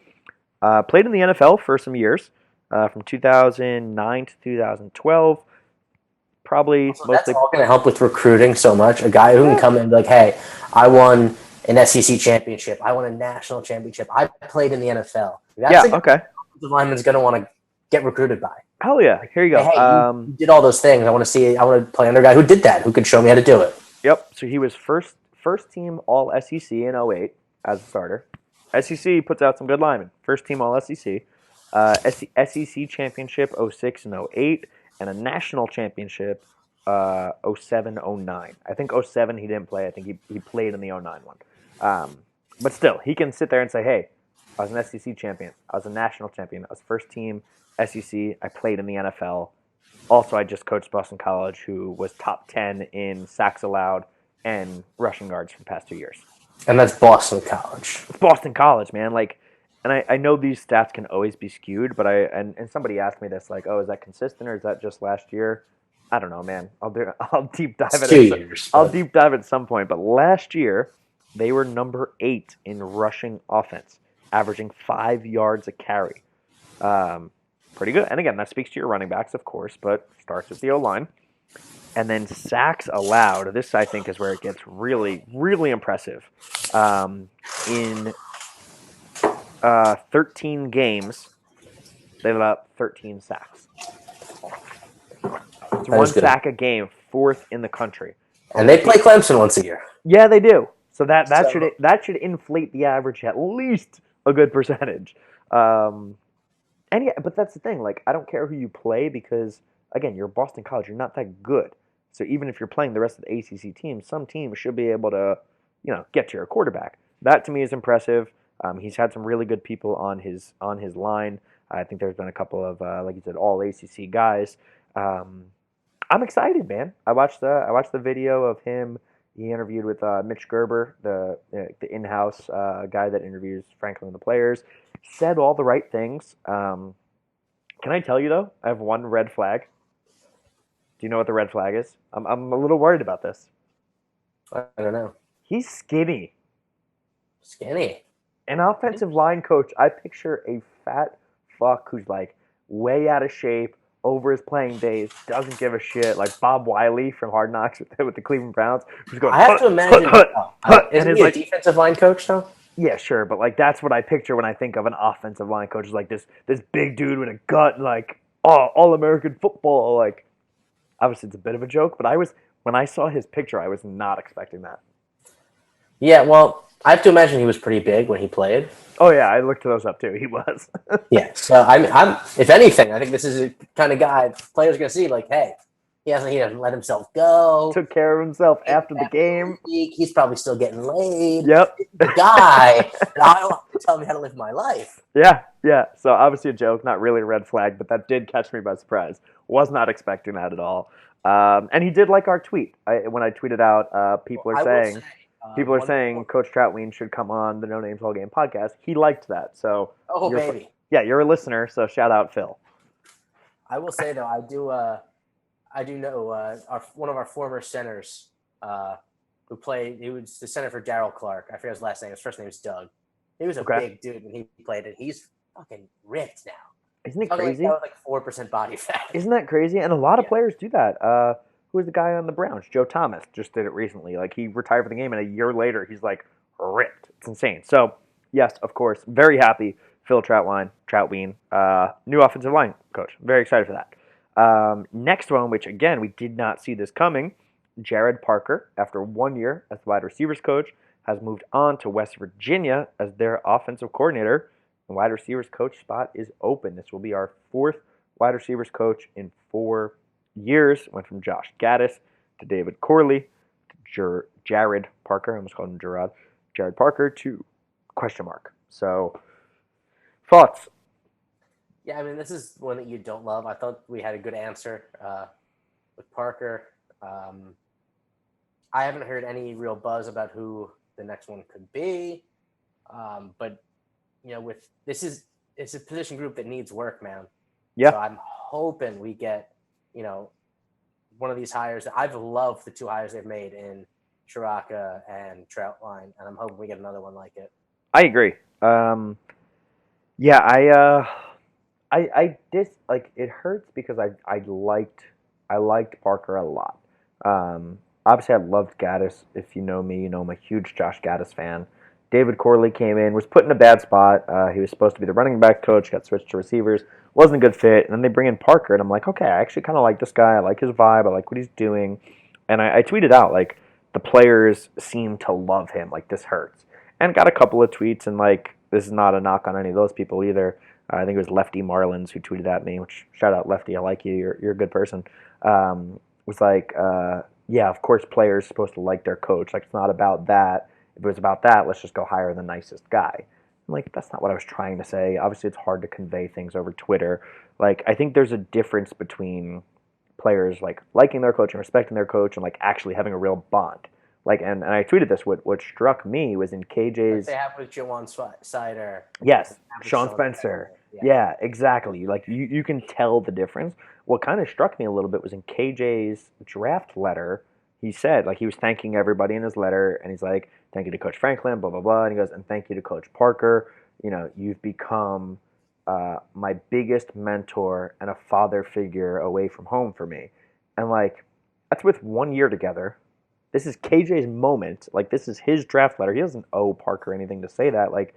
Played in the NFL for some years. From 2009 to 2012, probably so mostly. That's all going to help with recruiting so much. A guy who can come in and be like, hey, I won an SEC championship. I won a national championship. I played in the NFL. That's okay. The lineman's going to want to get recruited by. Hell yeah. Here you go. Hey, you did all those things. I want to play under a guy who did that, who could show me how to do it. Yep. So he was first team All SEC in 08 as a starter. SEC puts out some good linemen. First team All SEC. SEC championship 06 and 08, and a national championship 07, 09. I think 07 he didn't play. I think he played in the 09 one. But still, he can sit there and say, hey, I was an SEC champion. I was a national champion. I was first team SEC. I played in the NFL. Also, I just coached Boston College, who was top 10 in sacks allowed and rushing yards for the past 2 years. And that's Boston College. It's Boston College, man. Like, and I know these stats can always be skewed, but and somebody asked me this, like, oh, is that consistent or is that just last year? I don't know, man. I'll deep dive It's it. 2 years. I'll deep dive at some point. But last year, they were number 8 in rushing offense, averaging 5 yards a carry. Pretty good. And again, that speaks to your running backs, of course, but starts with the O line. And then sacks allowed. This, I think, is where it gets really, really impressive. In 13 games, they've allowed 13 sacks. It's one sack a game, 4th in the country. And they play Clemson once a year. Yeah, they do. So that should inflate the average at least a good percentage. And yeah, but that's the thing. Like, I don't care who you play because, again, you're Boston College. You're not that good. So even if you're playing the rest of the ACC teams, some teams should be able to, get to your quarterback. That to me is impressive. He's had some really good people on his line. I think there's been a couple of, like you said, all ACC guys. I'm excited, man. I watched the video of him. He interviewed with Mitch Gerber, the in-house guy that interviews Franklin and the players. Said all the right things. Can I tell you though? I have one red flag. Do you know what the red flag is? I'm a little worried about this. I don't know. He's skinny. Skinny. An offensive line coach. I picture a fat fuck who's like way out of shape, over his playing days, doesn't give a shit, like Bob Wiley from Hard Knocks with the Cleveland Browns, who's going. I have to imagine. Isn't he a defensive line coach though? Yeah, sure, but like that's what I picture when I think of an offensive line coach. Is like this big dude with a gut, like all American football. Like, obviously it's a bit of a joke, but when I saw his picture, I was not expecting that. Yeah, well, I have to imagine he was pretty big when he played. Oh yeah, I looked those up too. He was. Yeah, so I'm if anything, I think this is a kind of guy players are gonna see. Like, hey, he doesn't let himself go. Took care of himself after the game. He's probably still getting laid. Yep. The guy. I don't want to tell me how to live my life. Yeah. So obviously a joke, not really a red flag, but that did catch me by surprise. Was not expecting that at all. And he did like our tweet. When I tweeted out, people are saying Coach Troutween should come on the No Names All Game podcast. He liked that. So baby. Yeah, you're a listener, so shout out Phil. I will say though, I do know one of our former centers who played. He was the center for Darryl Clark. I forget his last name. His first name is Doug. He was a big dude when he played it. He's fucking ripped now. Isn't it crazy? Like 4% body fat. Isn't that crazy? And a lot of players do that. Who was the guy on the Browns? Joe Thomas just did it recently. Like, he retired from the game, and a year later, he's like ripped. It's insane. So yes, of course, very happy. Phil Troutween, new offensive line coach. Very excited for that. Next one, which again, we did not see this coming. Jared Parker, after 1 year as the wide receivers coach, has moved on to West Virginia as their offensive coordinator. The wide receivers coach spot is open. This will be our 4th wide receivers coach in 4 years. Went from Josh Gaddis to David Corley to Jared Parker. I almost called him Gerard. Jared Parker to ? So, thoughts? Yeah, I mean, this is one that you don't love. I thought we had a good answer with Parker. I haven't heard any real buzz about who the next one could be. But, it's a position group that needs work, man. Yeah. So I'm hoping we get, one of these hires. I've loved the 2 hires they've made in Chiraka and Troutwine, and I'm hoping we get another one like it. I agree. I it hurts because I liked Parker a lot. Obviously I loved Gaddis. If you know me, you know I'm a huge Josh Gaddis fan. David Corley came in, was put in a bad spot. He was supposed to be the running back coach, got switched to receivers, wasn't a good fit. And then they bring in Parker, and I'm like, okay, I actually kind of like this guy. I like his vibe. I like what he's doing. And I tweeted out, like, the players seem to love him. Like, this hurts. And got a couple of tweets, and, like, this is not a knock on any of those people either. I think it was Lefty Marlins who tweeted at me, which, shout out Lefty, I like you. You're a good person. Was like, yeah, of course players are supposed to like their coach. Like, it's not about that. If it was about that, let's just go hire the nicest guy. I'm like, that's not what I was trying to say. Obviously, it's hard to convey things over Twitter. Like, I think there's a difference between players, like, liking their coach and respecting their coach and, like, actually having a real bond. Like, and I tweeted this. What struck me was in Like KJ's. they have with Jawan Sider. Yes, With Sean Spencer. Yeah. Yeah, exactly. Like you can tell the difference. What kind of struck me a little bit was in KJ's draft letter. He said, like, he was thanking everybody in his letter, and he's like, "Thank you to Coach Franklin, blah blah blah," and he goes, "And thank you to Coach Parker. You know, you've become my biggest mentor and a father figure away from home for me." And like, that's with 1 year together. This is KJ's moment. Like, this is his draft letter. He doesn't owe Parker anything to say that. Like,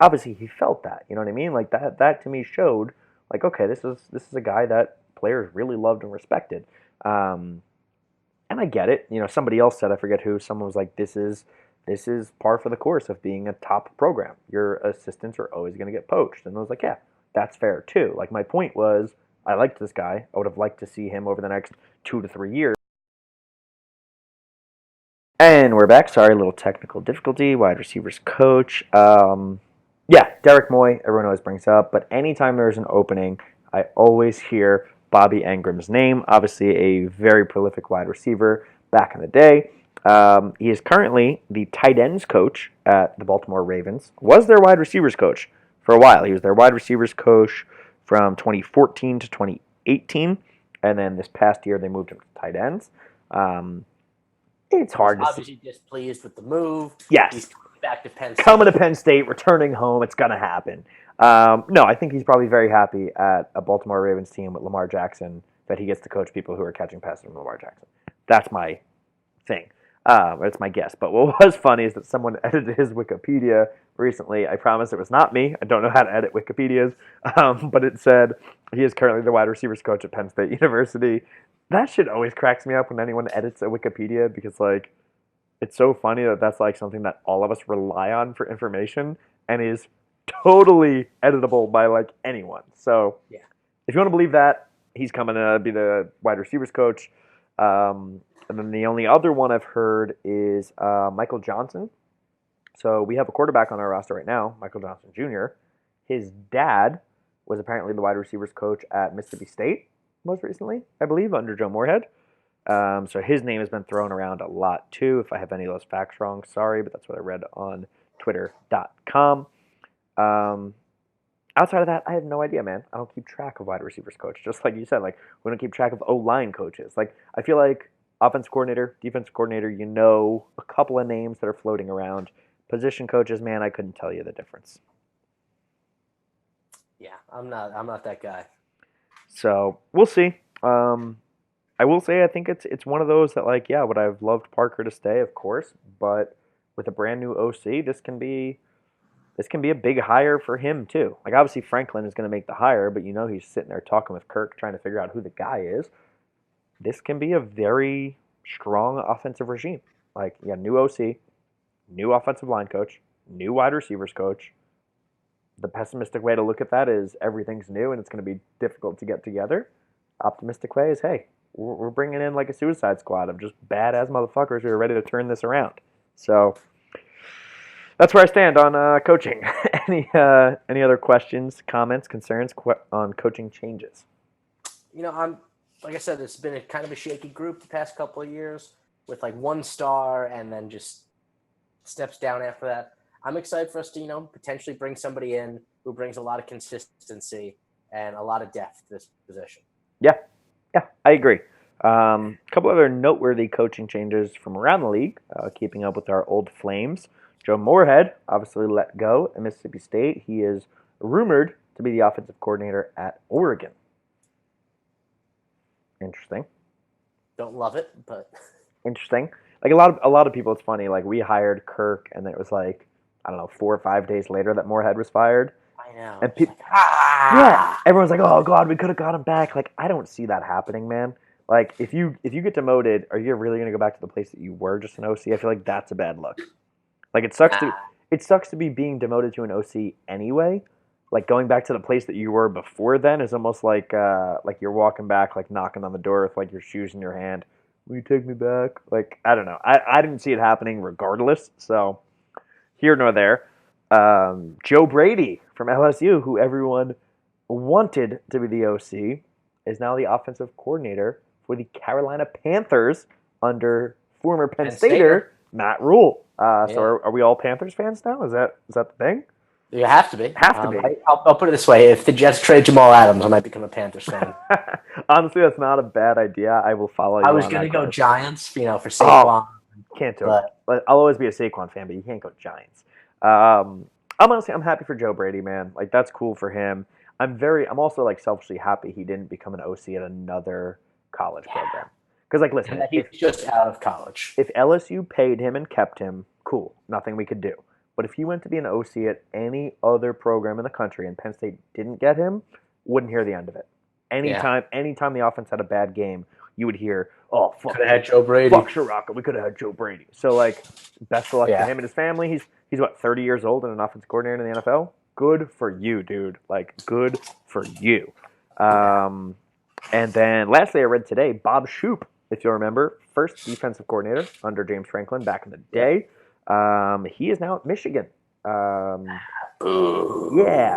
obviously he felt that. You know what I mean? Like that to me showed like, okay, this is a guy that players really loved and respected. And I get it. You know, somebody else said, I forget who. Someone was like, this is par for the course of being a top program. Your assistants are always going to get poached. And I was like, yeah, that's fair too. Like, my point was, I liked this guy. I would have liked to see him over the next 2 to 3 years. And we're back. Sorry, a little technical difficulty. Wide receivers coach. Yeah, Derek Moy, everyone always brings up. But anytime there's an opening, I always hear Bobby Engram's name. Obviously, a very prolific wide receiver back in the day. He is currently the tight ends coach at the Baltimore Ravens. Was their wide receivers coach for a while. He was their wide receivers coach from 2014 to 2018. And then this past year, they moved him to tight ends. It's hard to see. Obviously displeased with the move. Yes. He's coming back to Penn State. Coming to Penn State, returning home, it's going to happen. No, I think he's probably very happy at a Baltimore Ravens team with Lamar Jackson that he gets to coach people who are catching passes from Lamar Jackson. That's my thing. It's my guess. But what was funny is that someone edited his Wikipedia recently. I promise it was not me. I don't know how to edit Wikipedias. But it said he is currently the wide receivers coach at Penn State University. That shit always cracks me up when anyone edits a Wikipedia because, like, it's so funny that that's, like, something that all of us rely on for information and is totally editable by, like, anyone. So, yeah. If you want to believe that, he's coming to be the wide receivers coach. And then the only other one I've heard is Michael Johnson. So we have a quarterback on our roster right now, Michael Johnson Jr. His dad was apparently the wide receivers coach at Mississippi State most recently, I believe, under Joe Moorhead. So his name has been thrown around a lot too. If I have any of those facts wrong, sorry, but that's what I read on Twitter.com. Outside of that, I have no idea, man. I don't keep track of wide receivers coach. Just like you said, like, we don't keep track of O-line coaches. Like, I feel like offense coordinator, defense coordinator, you know a couple of names that are floating around. Position coaches, man, I couldn't tell you the difference. Yeah, I'm not that guy. So we'll see. I will say I think it's one of those that, like, yeah, would I have loved Parker to stay, of course, but with a brand new OC, this can be a big hire for him too. Like, obviously Franklin is going to make the hire, but you know he's sitting there talking with Kirk, trying to figure out who the guy is. This can be a very strong offensive regime. Like, yeah, new OC, new offensive line coach, new wide receivers coach. The pessimistic way to look at that is everything's new and it's going to be difficult to get together. Optimistic way is, hey, we're bringing in like a Suicide Squad of just badass motherfuckers who are ready to turn this around. So that's where I stand on coaching. Any other questions, comments, concerns on coaching changes? You know, like I said, it's been a kind of a shaky group the past couple of years with like one star and then just steps down after that. I'm excited for us to, you know, potentially bring somebody in who brings a lot of consistency and a lot of depth to this position. Yeah, I agree. A couple other noteworthy coaching changes from around the league, keeping up with our old flames. Joe Moorhead obviously let go at Mississippi State. He is rumored to be the offensive coordinator at Oregon. Interesting. Don't love it, but interesting. Like, a lot of people, it's funny. Like, we hired Kirk, and then it was like, I don't know, 4 or 5 days later that Moorhead was fired. I know. And yeah, everyone's like, oh god, we could have got him back. Like, I don't see that happening, man. Like, if you get demoted, are you really gonna go back to the place that you were just an OC? I feel like that's a bad look. Like, it sucks to be being demoted to an OC anyway. Like, going back to the place that you were before then is almost like you're walking back, like knocking on the door with like your shoes in your hand. Will you take me back? Like, I don't know. I didn't see it happening regardless. So here nor there. Joe Brady from LSU, who everyone wanted to be the OC, is now the offensive coordinator for the Carolina Panthers under former Penn Stater Matt Rule. Yeah. So are we all Panthers fans now? Is that the thing? You have to be. Have to be. I'll put it this way: if the Jets trade Jamal Adams, I might become a Panthers fan. Honestly, that's not a bad idea. I will follow you. I was on going to that go course. Giants, for Saquon. Can't do it. But I'll always be a Saquon fan, but you can't go Giants. I'm happy for Joe Brady, man. Like, that's cool for him. I'm also like selfishly happy he didn't become an OC at another college program. Because, like, listen, he's just out of college. If LSU paid him and kept him, cool, nothing we could do. But if he went to be an OC at any other program in the country and Penn State didn't get him, wouldn't hear the end of it. Anytime the offense had a bad game, you would hear, "Oh, fuck, could have had Joe Brady. Fuck Shiraka, we could have had Joe Brady." So, like, best of luck to him and his family. He's what, 30 years old and an offensive coordinator in the NFL. Good for you, dude. Like, good for you. And then lastly, I read today, Bob Shoop, if you'll remember, first defensive coordinator under James Franklin back in the day. He is now at Michigan. Yeah,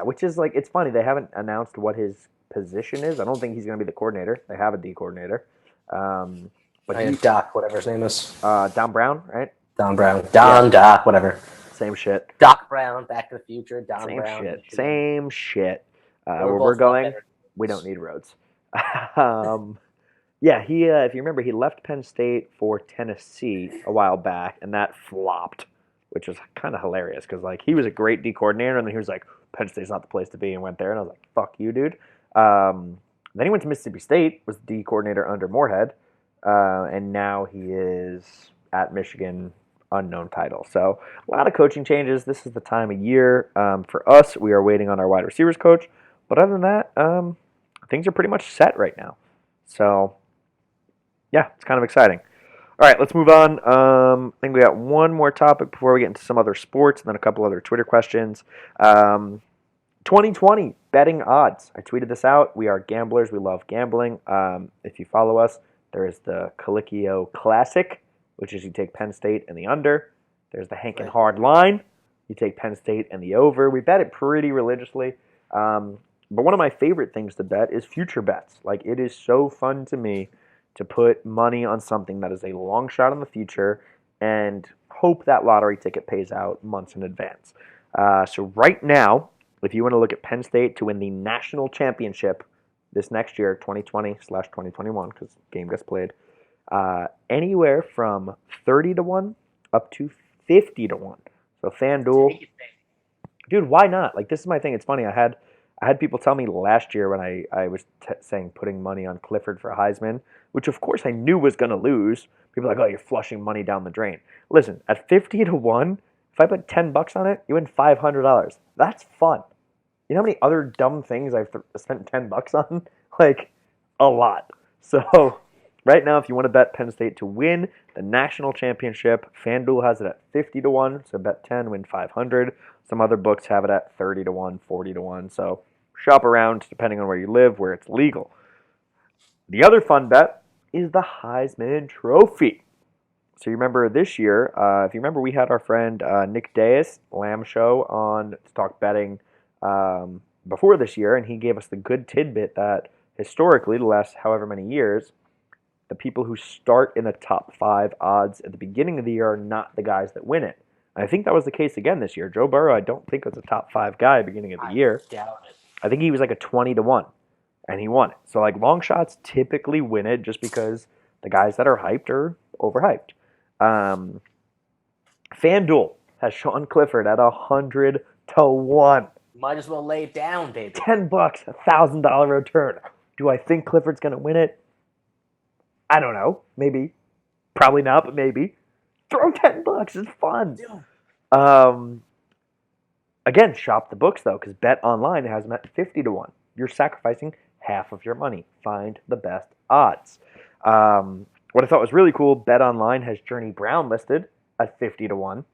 which is like, it's funny. They haven't announced what his position is. I don't think he's going to be the coordinator. They have a D coordinator. But Doc, whatever his name is. Don Brown, right? Don Brown. Doc, whatever. Same shit. Doc Brown, Back to the Future. Don Same Brown. Shit. Same shit. Where we're going, we don't need roads. Yeah, he. If you remember, he left Penn State for Tennessee a while back, and that flopped, which was kind of hilarious because like he was a great D coordinator, and then he was like, Penn State's not the place to be, and went there, and I was like, fuck you, dude. Then he went to Mississippi State, was the D coordinator under Moorhead, and now he is at Michigan, unknown title. So a lot of coaching changes. This is the time of year for us. We are waiting on our wide receivers coach, but other than that, things are pretty much set right now. So. Yeah, it's kind of exciting. All right, let's move on. I think we got one more topic before we get into some other sports and then a couple other Twitter questions. 2020 betting odds. I tweeted this out. We are gamblers. We love gambling. If you follow us, there is the Colicchio Classic, which is you take Penn State and the under. There's the Hankin Hard Line. You take Penn State and the over. We bet it pretty religiously. But one of my favorite things to bet is future bets. Like, it is so fun to me to put money on something that is a long shot in the future and hope that lottery ticket pays out months in advance. So right now, if you want to look at Penn State to win the national championship this next year, 2020/2021, because the game gets played, anywhere from 30 to 1 up to 50 to 1. So FanDuel, dude, why not? Like, this is my thing. It's funny. I had people tell me last year when I was saying putting money on Clifford for Heisman, which of course I knew was going to lose. People are like, oh, you're flushing money down the drain. Listen, at 50 to 1, if I put $10 on it, you win $500. That's fun. You know how many other dumb things I've spent $10 on? Like, a lot. So right now, if you want to bet Penn State to win the national championship, FanDuel has it at 50 to 1. So bet 10, win 500. Some other books have it at 30 to 1, 40 to 1. So shop around depending on where you live, where it's legal. The other fun bet is the Heisman Trophy. So you remember this year, if you remember, we had our friend Nick Deis, Lamb Show, on to talk betting before this year, and he gave us the good tidbit that historically, the last however many years, the people who start in the top 5 odds at the beginning of the year are not the guys that win it. And I think that was the case again this year. Joe Burrow, I don't think was a top 5 guy at the beginning of the year. Doubt it. I think he was like a 20 to 1. And he won it. So, like, long shots typically win it just because the guys that are hyped are overhyped. FanDuel has Sean Clifford at 100 to 1. Might as well lay it down, baby. $10, $1,000 return. Do I think Clifford's going to win it? I don't know. Maybe. Probably not, but maybe. Throw $10. It's fun. Again, shop the books, though, because Bet Online has them at 50 to 1. You're sacrificing half of your money. Find the best odds. What I thought was really cool, Bet Online has Journey Brown listed at 50 to 1.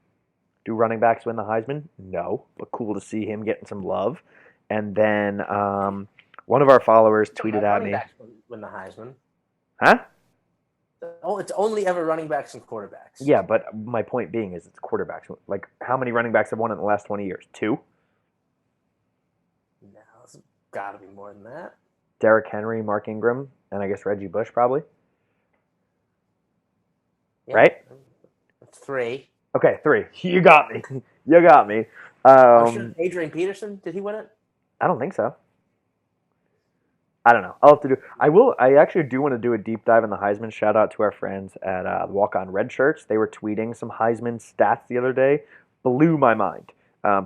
Do running backs win the Heisman? No, but cool to see him getting some love. And then one of our followers tweeted at me. Running backs win the Heisman. Huh? Oh, it's only ever running backs and quarterbacks. Yeah, but my point being is it's quarterbacks. Like, how many running backs have won in the last 20 years? 2? No, it's got to be more than that. Derrick Henry, Mark Ingram, and I guess Reggie Bush probably. Yeah. Right? 3. Okay, 3. You got me. You got me. Adrian Peterson, did he win it? I don't think so. I don't know. I'll have to do. I actually do want to do a deep dive in the Heisman. Shout out to our friends at Walk On Red Shirts. They were tweeting some Heisman stats the other day. Blew my mind.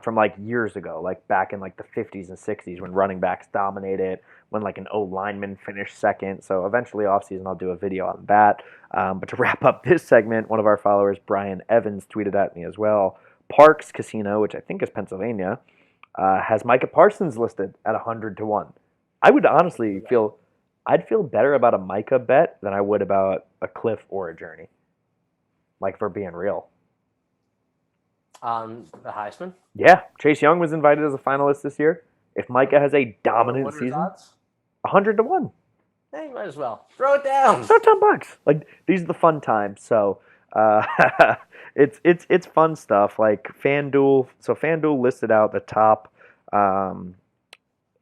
From like years ago, like back in like the 50s and 60s when running backs dominated, when like an O lineman finished second. So eventually offseason I'll do a video on that. But to wrap up this segment, one of our followers, Brian Evans, tweeted at me as well. Parks Casino, which I think is Pennsylvania, has Micah Parsons listed at 100 to 1. I would honestly I'd feel better about a Micah bet than I would about a Cliff or a Journey. Like, for being real. On the Heisman? Yeah. Chase Young was invited as a finalist this year. If Micah has a dominant season, odds? 100 to 1. Hey, you might as well. Throw it down. Throw $10. Like, these are the fun times. So it's fun stuff. Like FanDuel. So FanDuel listed out the top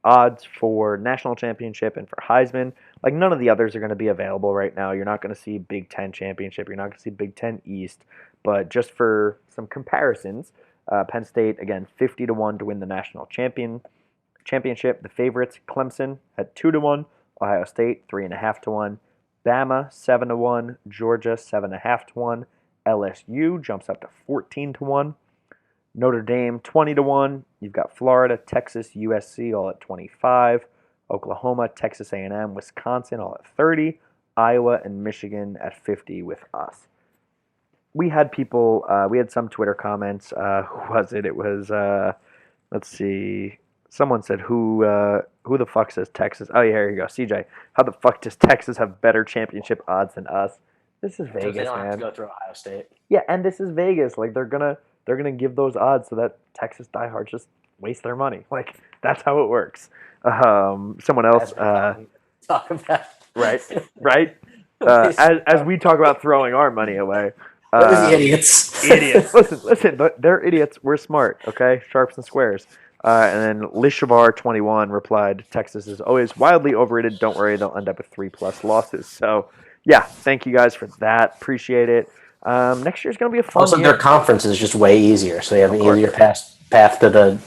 odds for national championship and for Heisman. Like, none of the others are going to be available right now. You're not going to see Big Ten championship. You're not going to see Big Ten East. But just for some comparisons, Penn State, again, 50 to 1 to win the national championship. The favorites, Clemson at 2 to 1, Ohio State 3.5 to 1, Bama 7 to 1, Georgia 7.5 to 1, LSU jumps up to 14 to 1, Notre Dame 20 to 1. You've got Florida, Texas, USC all at 25, Oklahoma, Texas A&M, Wisconsin all at 30, Iowa and Michigan at 50 with us. We had people, we had some Twitter comments. Who was it? It was, let's see. Someone said, who the fuck says Texas? Oh, yeah, here you go. CJ, how the fuck does Texas have better championship odds than us? This is Vegas, they don't man. have to go through Ohio State. Yeah, and this is Vegas. Like, they're gonna give those odds so that Texas diehards just waste their money. Like, that's how it works. Someone else, talk about right. As we talk about throwing our money away. Those idiots. Idiots. Listen. They're idiots. We're smart. Okay, sharps and squares. And then Lishavar21 replied, "Texas is always wildly overrated. Don't worry, they'll end up with 3+ losses." So, yeah, thank you guys for that. Appreciate it. Next year's going to be a fun Also, year. their conference is just way easier, so they have an easier path to the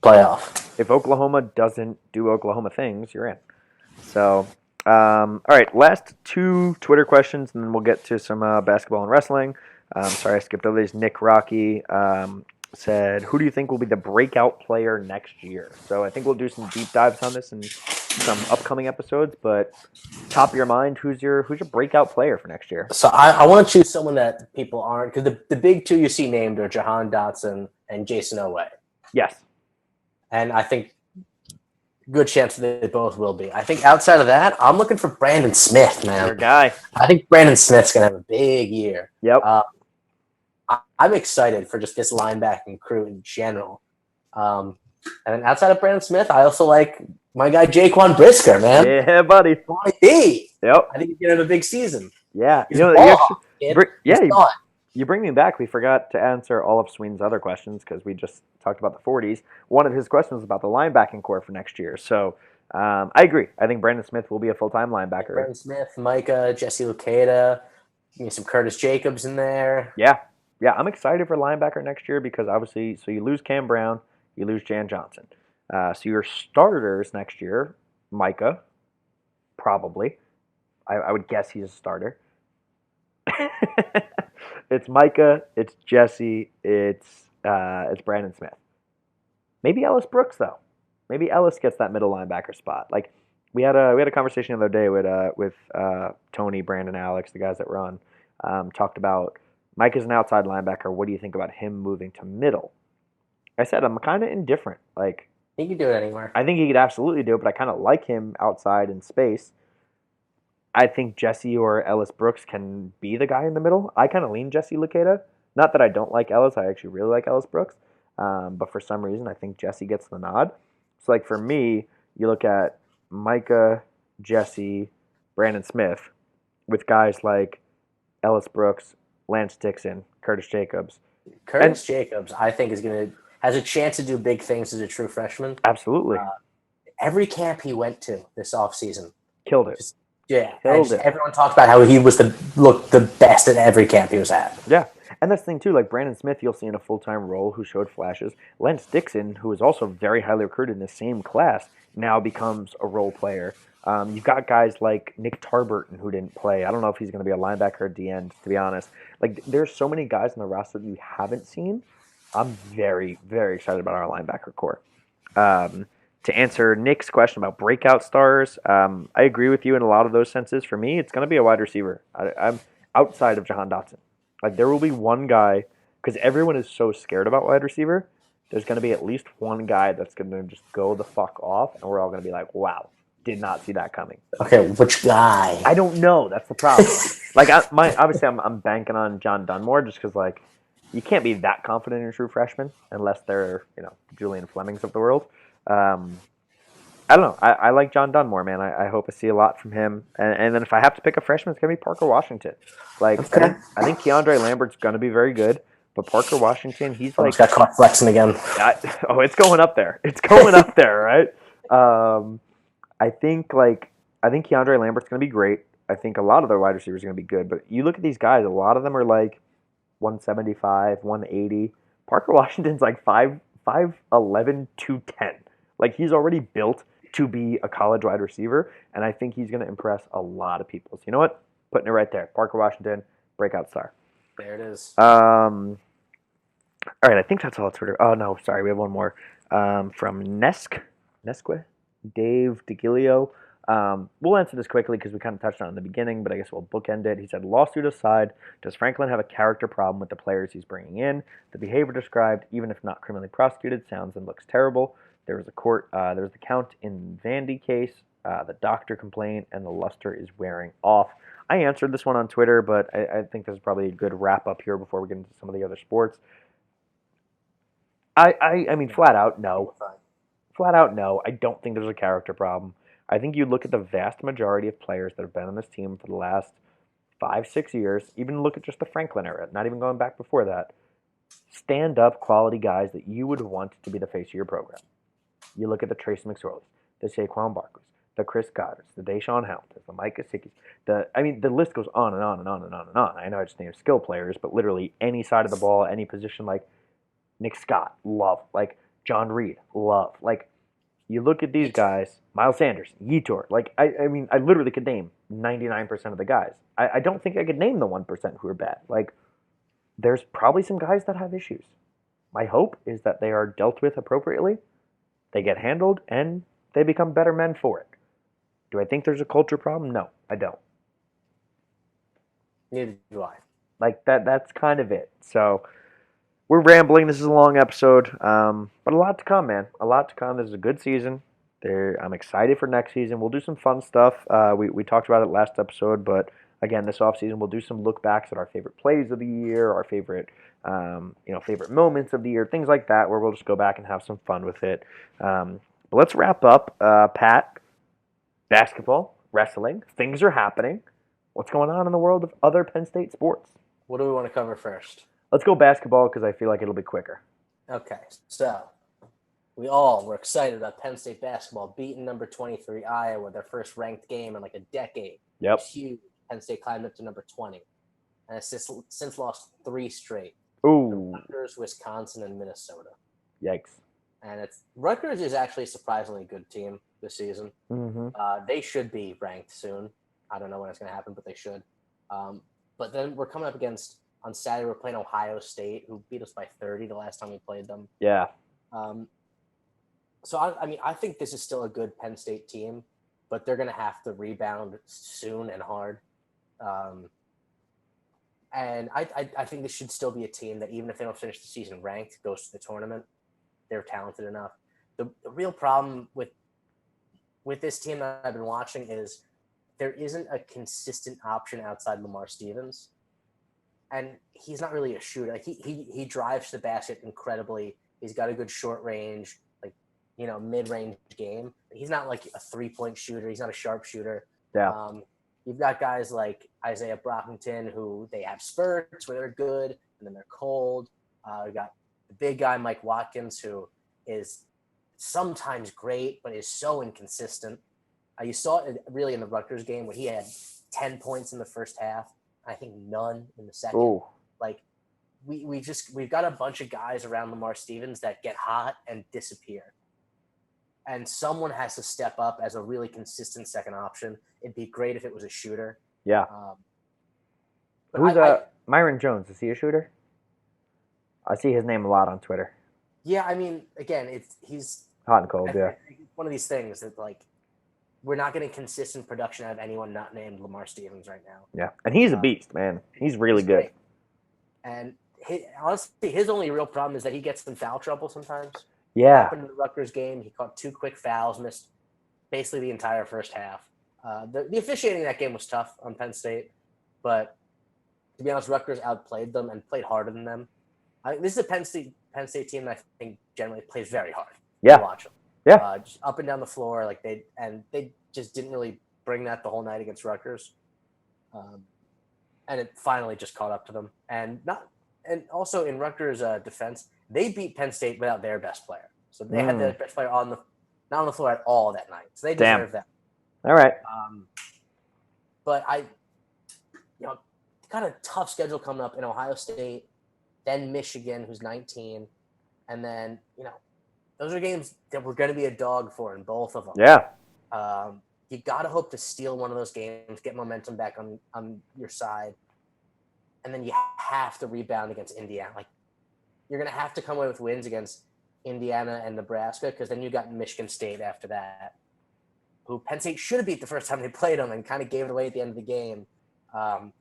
playoff. If Oklahoma doesn't do Oklahoma things, you're in. So, all right, last 2 Twitter questions, and then we'll get to some basketball and wrestling. Sorry, I skipped over these. Nick Rocky said, who do you think will be the breakout player next year? So I think we'll do some deep dives on this in some upcoming episodes, but top of your mind, who's your breakout player for next year? So I want to choose someone that people aren't, because the big 2 you see named are Jahan Dotson and Jason Oweh. Yes. And I think good chance that they both will be. I think outside of that, I'm looking for Brandon Smith, man. Your guy. I think Brandon Smith's going to have a big year. Yep. I'm excited for just this linebacking crew in general. And then outside of Brandon Smith, I also like my guy Jaquan Brisker, man. Yeah, buddy. Yep. I think he's going to have a big season. Yeah. He's you bring me back. We forgot to answer all of Sween's other questions because we just talked about the 40s. One of his questions was about the linebacking core for next year. So I agree. I think Brandon Smith will be a full-time linebacker. Brandon Smith, Micah, Jesse Luketa, some Curtis Jacobs in there. Yeah, I'm excited for linebacker next year because obviously, so you lose Cam Brown, you lose Jan Johnson. So your starters next year, Micah, probably. I would guess he's a starter. It's Micah, it's Jesse, it's Brandon Smith. Maybe Ellis Brooks though. Maybe Ellis gets that middle linebacker spot. Like we had a conversation the other day with Tony, Brandon, Alex, the guys that run, talked about Mike is an outside linebacker. What do you think about him moving to middle? I said I'm kind of indifferent. Like he could do it anywhere. I think he could absolutely do it, but I kind of like him outside in space. I think Jesse or Ellis Brooks can be the guy in the middle. I kind of lean Jesse Luketa. Not that I don't like Ellis. I actually really like Ellis Brooks. But for some reason, I think Jesse gets the nod. So, like, for me, you look at Micah, Jesse, Brandon Smith with guys like Ellis Brooks, Lance Dixon, Curtis Jacobs. Jacobs, I think, has a chance to do big things as a true freshman. Absolutely. Every camp he went to this offseason. Killed it. Everyone talked about how he was the best at every camp he was at. Yeah, And that's the thing too. Like Brandon Smith, you'll see in a full-time role who showed flashes. Lance Dixon, who is also very highly recruited in the same class, now becomes a role player. You've got guys like Nick Tarburton who didn't play. I don't know if he's going to be a linebacker at the end, to be honest. Like there's so many guys in the roster that you haven't seen. I'm very, very excited about our linebacker core. Um, to answer Nick's question about breakout stars, I agree with you in a lot of those senses. For me, it's going to be a wide receiver. I'm outside of Jahan Dotson. Like there will be one guy because everyone is so scared about wide receiver. There's going to be at least one guy that's going to just go the fuck off, and we're all going to be like, "Wow, did not see that coming." Okay, which guy? I don't know. That's the problem. Obviously, I'm banking on John Dunmore just because like you can't be that confident in a true freshman unless they're Julian Flemings of the world. I don't know. I like John Dunmore, man. I hope I see a lot from him. And then if I have to pick a freshman, it's gonna be Parker Washington. Like Okay. I think Keandre Lambert's gonna be very good, but Parker Washington, he's I like just got caught flexing again. it's going up there. It's going up there, right? I think Keandre Lambert's gonna be great. I think a lot of the wide receivers are gonna be good, but you look at these guys, a lot of them are like 175, 180. Parker Washington's like 5'11", 210. Like he's already built to be a college wide receiver, and I think he's going to impress a lot of people. So you know what? Putting it right there. Parker Washington, breakout star. There it is. All right, I think that's all Twitter. Oh no, sorry, we have one more from Nesque, Dave DeGilio. We'll answer this quickly because we kind of touched on it in the beginning, but I guess we'll bookend it. He said, lawsuit aside, does Franklin have a character problem with the players he's bringing in? The behavior described, even if not criminally prosecuted, sounds and looks terrible. There was the count in Vandy case, the doctor complaint, and the luster is wearing off. I answered this one on Twitter, but I think this is probably a good wrap up here before we get into some of the other sports. I mean, flat out, no. Flat out, no. I don't think there's a character problem. I think you look at the vast majority of players that have been on this team for the last 5-6 years, even look at just the Franklin era, not even going back before that, stand-up quality guys that you would want to be the face of your program. You look at the Trace McSorleys, the Saquon Barkleys, the Chris Goddards, the Deshaun Hamiltons, the Micah Sickis. The list goes on and on and on and on and on. I know I just named skill players, but literally any side of the ball, any position, like Nick Scott, love. Like John Reed, love. Like you look at these guys, Miles Sanders, Yetur. Like I mean, I literally could name 99% of the guys. I don't think I could name the 1% who are bad. Like there's probably some guys that have issues. My hope is that they are dealt with appropriately. They get handled, and they become better men for it. Do I think there's a culture problem? No, I don't. Neither do I. Like that's kind of it. So we're rambling. This is a long episode, but a lot to come, man. A lot to come. This is a good season. I'm excited for next season. We'll do some fun stuff. We talked about it last episode, but again, this offseason, we'll do some look backs at our favorite plays of the year, our favorite favorite moments of the year, things like that, where we'll just go back and have some fun with it. But let's wrap up. Pat, basketball, wrestling, things are happening. What's going on in the world of other Penn State sports? What do we want to cover first? Let's go basketball because I feel like it'll be quicker. Okay, so we all were excited about Penn State basketball beating number 23 Iowa, their first ranked game in like a decade. Yep. It's huge. Penn State climbed up to number 20. And it's since lost 3 straight. Ooh. Rutgers, Wisconsin, and Minnesota. Yikes. And Rutgers is actually a surprisingly good team this season. Mm-hmm. They should be ranked soon. I don't know when it's going to happen, but they should. But then we're coming up against, on Saturday, we're playing Ohio State, who beat us by 30 the last time we played them. Yeah. So, I think this is still a good Penn State team, but they're going to have to rebound soon and hard. And I think this should still be a team that, even if they don't finish the season ranked, goes to the tournament. They're talented enough. The real problem with this team that I've been watching is there isn't a consistent option outside Lamar Stevens. And he's not really a shooter. Like he drives the basket incredibly. He's got a good short range, mid-range game. He's not like a 3-point shooter. He's not a sharp shooter. Yeah. You've got guys like Isaiah Brockington, who they have spurts where they're good and then they're cold. We've got the big guy, Mike Watkins, who is sometimes great, but is so inconsistent. You saw it really in the Rutgers game where he had 10 points in the first half. I think none in the second. Ooh. Like we've got a bunch of guys around Lamar Stevens that get hot and disappear. And someone has to step up as a really consistent second option. It'd be great if it was a shooter. Yeah. But Who's Myron Jones? Is he a shooter? I see his name a lot on Twitter. Yeah, I mean, again, he's hot and cold. Yeah. One of these things that like we're not getting consistent production out of anyone not named Lamar Stevens right now. Yeah, and he's a beast, man. He's really good. Great. And honestly, his only real problem is that he gets in foul trouble sometimes. Yeah. What happened in the Rutgers game, he caught 2 quick fouls, missed basically the entire first half. The officiating in that game was tough on Penn State, but to be honest, Rutgers outplayed them and played harder than them. This is a Penn State team that I think generally plays very hard. Yeah. To watch them. Yeah. Just up and down the floor, like they just didn't really bring that the whole night against Rutgers. And it finally just caught up to them. And also in Rutgers' defense, they beat Penn State without their best player. So they had their best player not on the floor at all that night. So they deserve that. All right. But got a tough schedule coming up in Ohio State, then Michigan, who's 19, and then those are games that we're going to be a dog for in both of them. Yeah. You got to hope to steal one of those games, get momentum back on your side, and then you have to rebound against Indiana. Like you're going to have to come away with wins against Indiana and Nebraska, because then you got Michigan State after that, who Penn State should have beat the first time they played them and kind of gave it away at the end of the game. Penn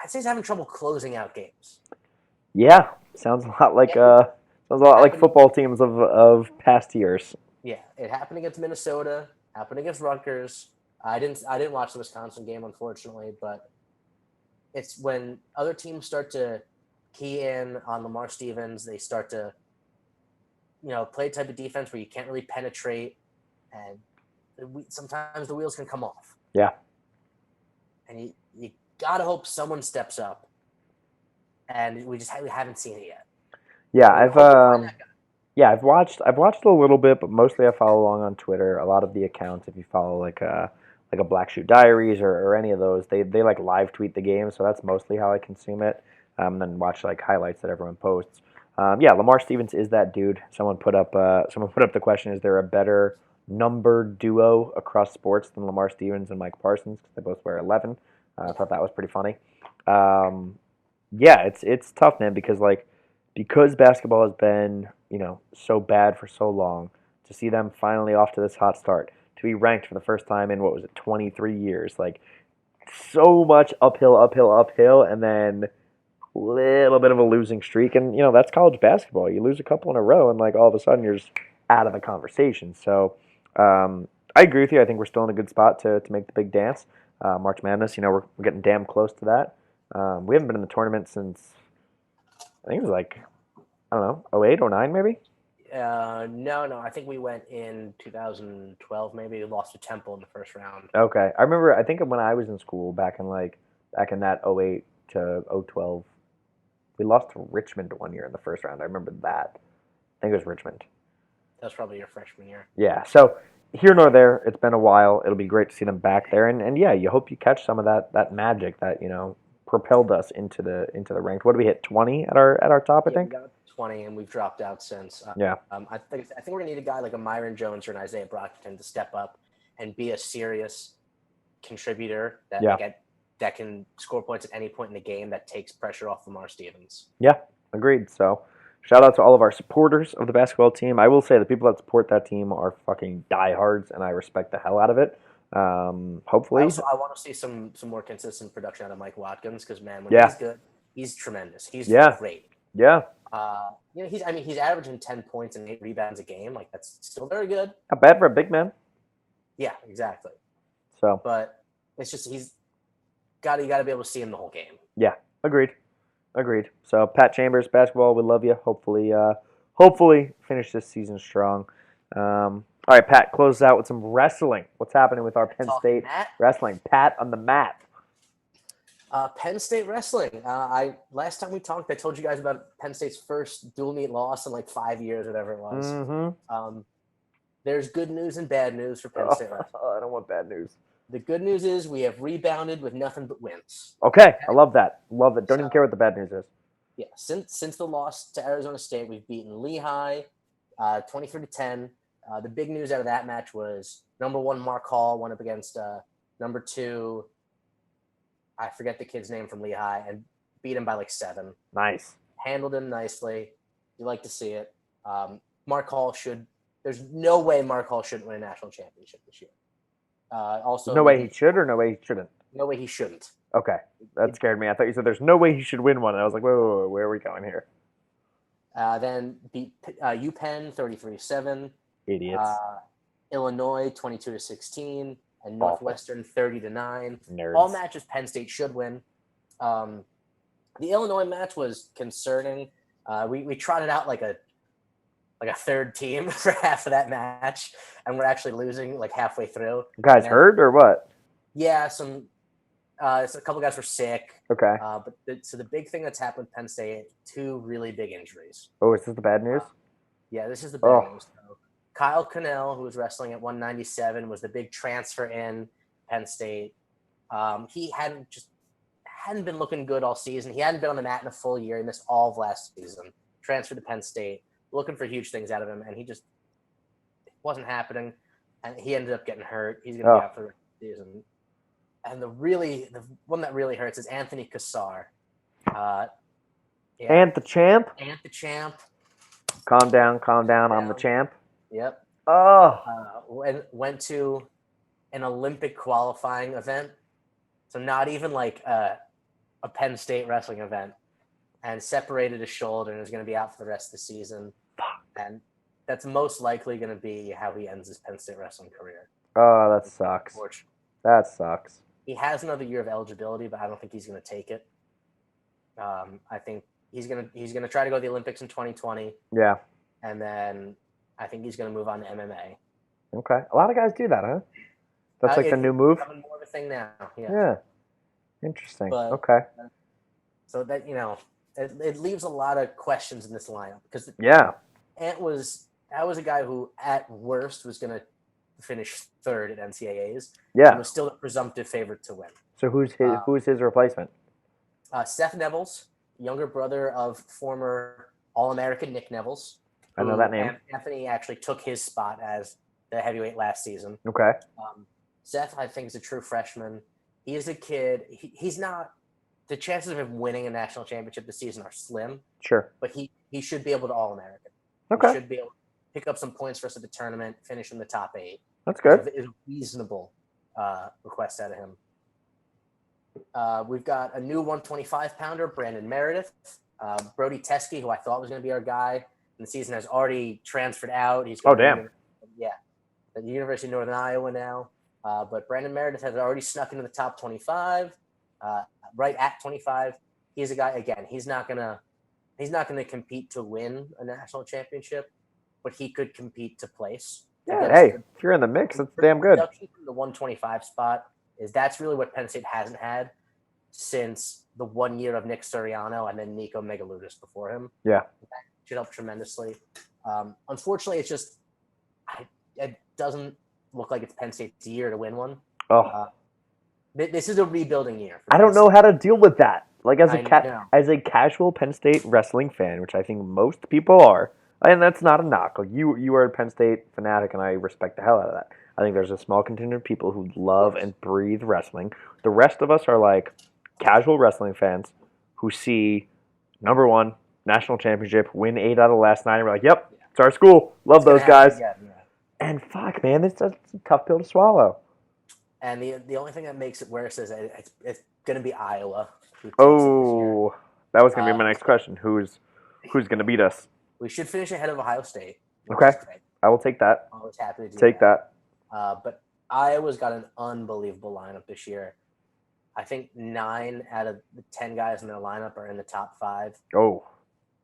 State's having trouble closing out games. Yeah, sounds a lot like football teams of past years. Yeah, it happened against Minnesota, happened against Rutgers. I didn't watch the Wisconsin game, unfortunately, but it's when other teams start to key in on Lamar Stevens, they start to play a type of defense where you can't really penetrate, and sometimes the wheels can come off. Yeah. And you gotta hope someone steps up, and we haven't seen it yet. Yeah, I've watched a little bit, but mostly I follow along on Twitter. A lot of the accounts, if you follow like a Black Shoe Diaries or any of those, they like live tweet the game, so that's mostly how I consume it. And then watch like highlights that everyone posts. Yeah, Lamar Stevens is that dude. Someone put up the question: is there a better number duo across sports than Lamar Stevens and Mike Parsons? Because they both wear 11. I thought that was pretty funny. Yeah, it's tough, man, because basketball has been so bad for so long, to see them finally off to this hot start, to be ranked for the first time in 23 years, like so much uphill, and then a little bit of a losing streak, and that's college basketball. You lose a couple in a row, and all of a sudden you're just out of the conversation. So I agree with you. I think we're still in a good spot to make the big dance. March Madness, we're getting damn close to that. We haven't been in the tournament since, I think it was I don't know, 08, 09 maybe? No. I think we went in 2012 maybe. We lost to Temple in the first round. Okay. I remember, I think when I was in school back in that 08 to 012, we lost to Richmond one year in the first round. I remember that. I think it was Richmond. That was probably your freshman year. Yeah. So here nor there, it's been a while. It'll be great to see them back there, and yeah, you hope you catch some of that magic that propelled us into the ranked. What did we hit, 20 at our top? I think we got 20, and we've dropped out since. Yeah. I think we're gonna need a guy like a Myron Jones or an Isaiah Brockton to step up and be a serious contributor that can score points at any point in the game, that takes pressure off Lamar Stevens. Yeah, agreed. So shout out to all of our supporters of the basketball team. I will say the people that support that team are fucking diehards, and I respect the hell out of it. Hopefully, I want to see some more consistent production out of Mike Watkins, because man, when he's good, he's tremendous. He's great. Yeah. He's averaging 10 points and 8 rebounds a game. Like, that's still very good. Not bad for a big man. Yeah, exactly. So, but it's just you got to be able to see him the whole game. Yeah, agreed. So Pat Chambers, basketball, we love you. Hopefully finish this season strong. All right, Pat, close out with some wrestling. What's happening with our Penn State wrestling? Pat on the mat. Penn State wrestling. Last time we talked, I told you guys about Penn State's first dual meet loss in 5 years, whatever it was. Mm-hmm. There's good news and bad news for Penn State wrestling. I don't want bad news. The good news is we have rebounded with nothing but wins. Okay, I love that. Don't even care what the bad news is. Yeah, since the loss to Arizona State, we've beaten Lehigh, 23-10. The big news out of that match was number 1 Mark Hall went up against number 2, I forget the kid's name from Lehigh, and beat him by like 7. Nice. Handled him nicely. You like to see it. Mark Hall there's no way Mark Hall shouldn't win a national championship this year. Also, No way he should or no way he shouldn't? No way he shouldn't. Okay. That scared me. I thought you said there's no way he should win one. And I was like, whoa, where are we going here? Then beat UPenn 33-7. Idiots. Illinois 22-16. And Northwestern 30-9. Nerds. All matches Penn State should win. The Illinois match was concerning. We trotted out like a third team for half of that match, and we're actually losing like halfway through. Guys hurt or what? Yeah, so a couple guys were sick. Okay. So the big thing that's happened with Penn State, 2 really big injuries. Oh, is this the bad news? Yeah, this is the bad news. So Kyle Cannell, who was wrestling at 197, was the big transfer in Penn State. He hadn't been looking good all season. He hadn't been on the mat in a full year. He missed all of last season. Transferred to Penn State, looking for huge things out of him, and he just wasn't happening. And he ended up getting hurt. He's going to be out for the rest of the season. And the one that really hurts is Anthony Cassar. Ant the champ? Ant the champ. Calm down. I'm the champ. Yep. Went to an Olympic qualifying event. So not even like a Penn State wrestling event. And separated his shoulder and is going to be out for the rest of the season. And that's most likely going to be how he ends his Penn State wrestling career. Oh, that sucks. That sucks. He has another year of eligibility, but I don't think he's going to take it. I think he's gonna try to go to the Olympics in 2020. Yeah. And then I think he's going to move on to MMA. Okay. A lot of guys do that, huh? That's like the new move? It's becoming more of a thing now. Yeah. Interesting. But, okay. So that, it leaves a lot of questions in this lineup because Ant was a guy who at worst was going to finish 3rd at NCAAs. Yeah. And was still the presumptive favorite to win. So who's his replacement? Seth Nevels, younger brother of former All-American Nick Nevels. I know that name. Anthony actually took his spot as the heavyweight last season. Okay. Seth, I think, is a true freshman. He is a kid. He's not. The chances of him winning a national championship this season are slim. Sure. But he should be able to All-American. Okay. He should be able to pick up some points for us at the tournament, finish in the top 8. That's good. It's a reasonable request out of him. We've got a new 125-pounder, Brandon Meredith. Brody Teske, who I thought was going to be our guy in the season, has already transferred out. He's damn. At the University of Northern Iowa now. But Brandon Meredith has already snuck into the top 25, right at 25. He's a guy, again, he's not gonna compete to win a national championship, but he could compete to place. Yeah, hey, if you're in the mix, that's damn good. From the 125 spot that's really what Penn State hasn't had since the 1 year of Nick Suriano and then Nico Megaludis before him. Yeah. That should help tremendously. Unfortunately, it's just it doesn't look like it's Penn State's year to win one. This is a rebuilding year. I don't know how to deal with that. Like as a casual Penn State wrestling fan, which I think most people are, and that's not a knock. Like you are a Penn State fanatic, and I respect the hell out of that. I think there's a small contingent of people who love and breathe wrestling. The rest of us are like casual wrestling fans who see number 1 national championship, win 8 out of the last 9, and we're like, "Yep, it's our school. Love those guys." And fuck, man, it's a tough pill to swallow. And the only thing that makes it worse is it's going to be Iowa. Oh, that was going to be my next question. Who's going to beat us? We should finish ahead of Ohio State. Okay, I will take that. I was happy to take that. But Iowa's got an unbelievable lineup this year. I think 9 out of the 10 guys in their lineup are in the top 5. Oh.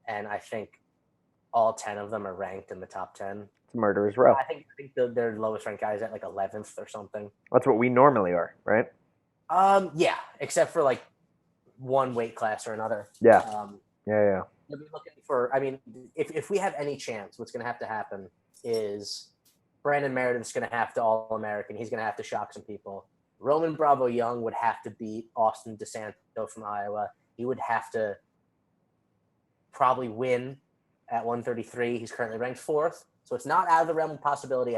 And I think all 10 of them are ranked in the top 10. It's a murderer's row. I think their lowest ranked guys at like 11th or something. That's what we normally are, right? Yeah, except for like one weight class or another. Yeah. You'll be looking for. I mean, if we have any chance, what's going to have to happen is Brandon Meredith's going to have to All-American. He's going to have to shock some people. Roman Bravo Young would have to beat Austin DeSanto from Iowa. He would have to probably win at 133. He's currently ranked 4th, so it's not out of the realm of possibility.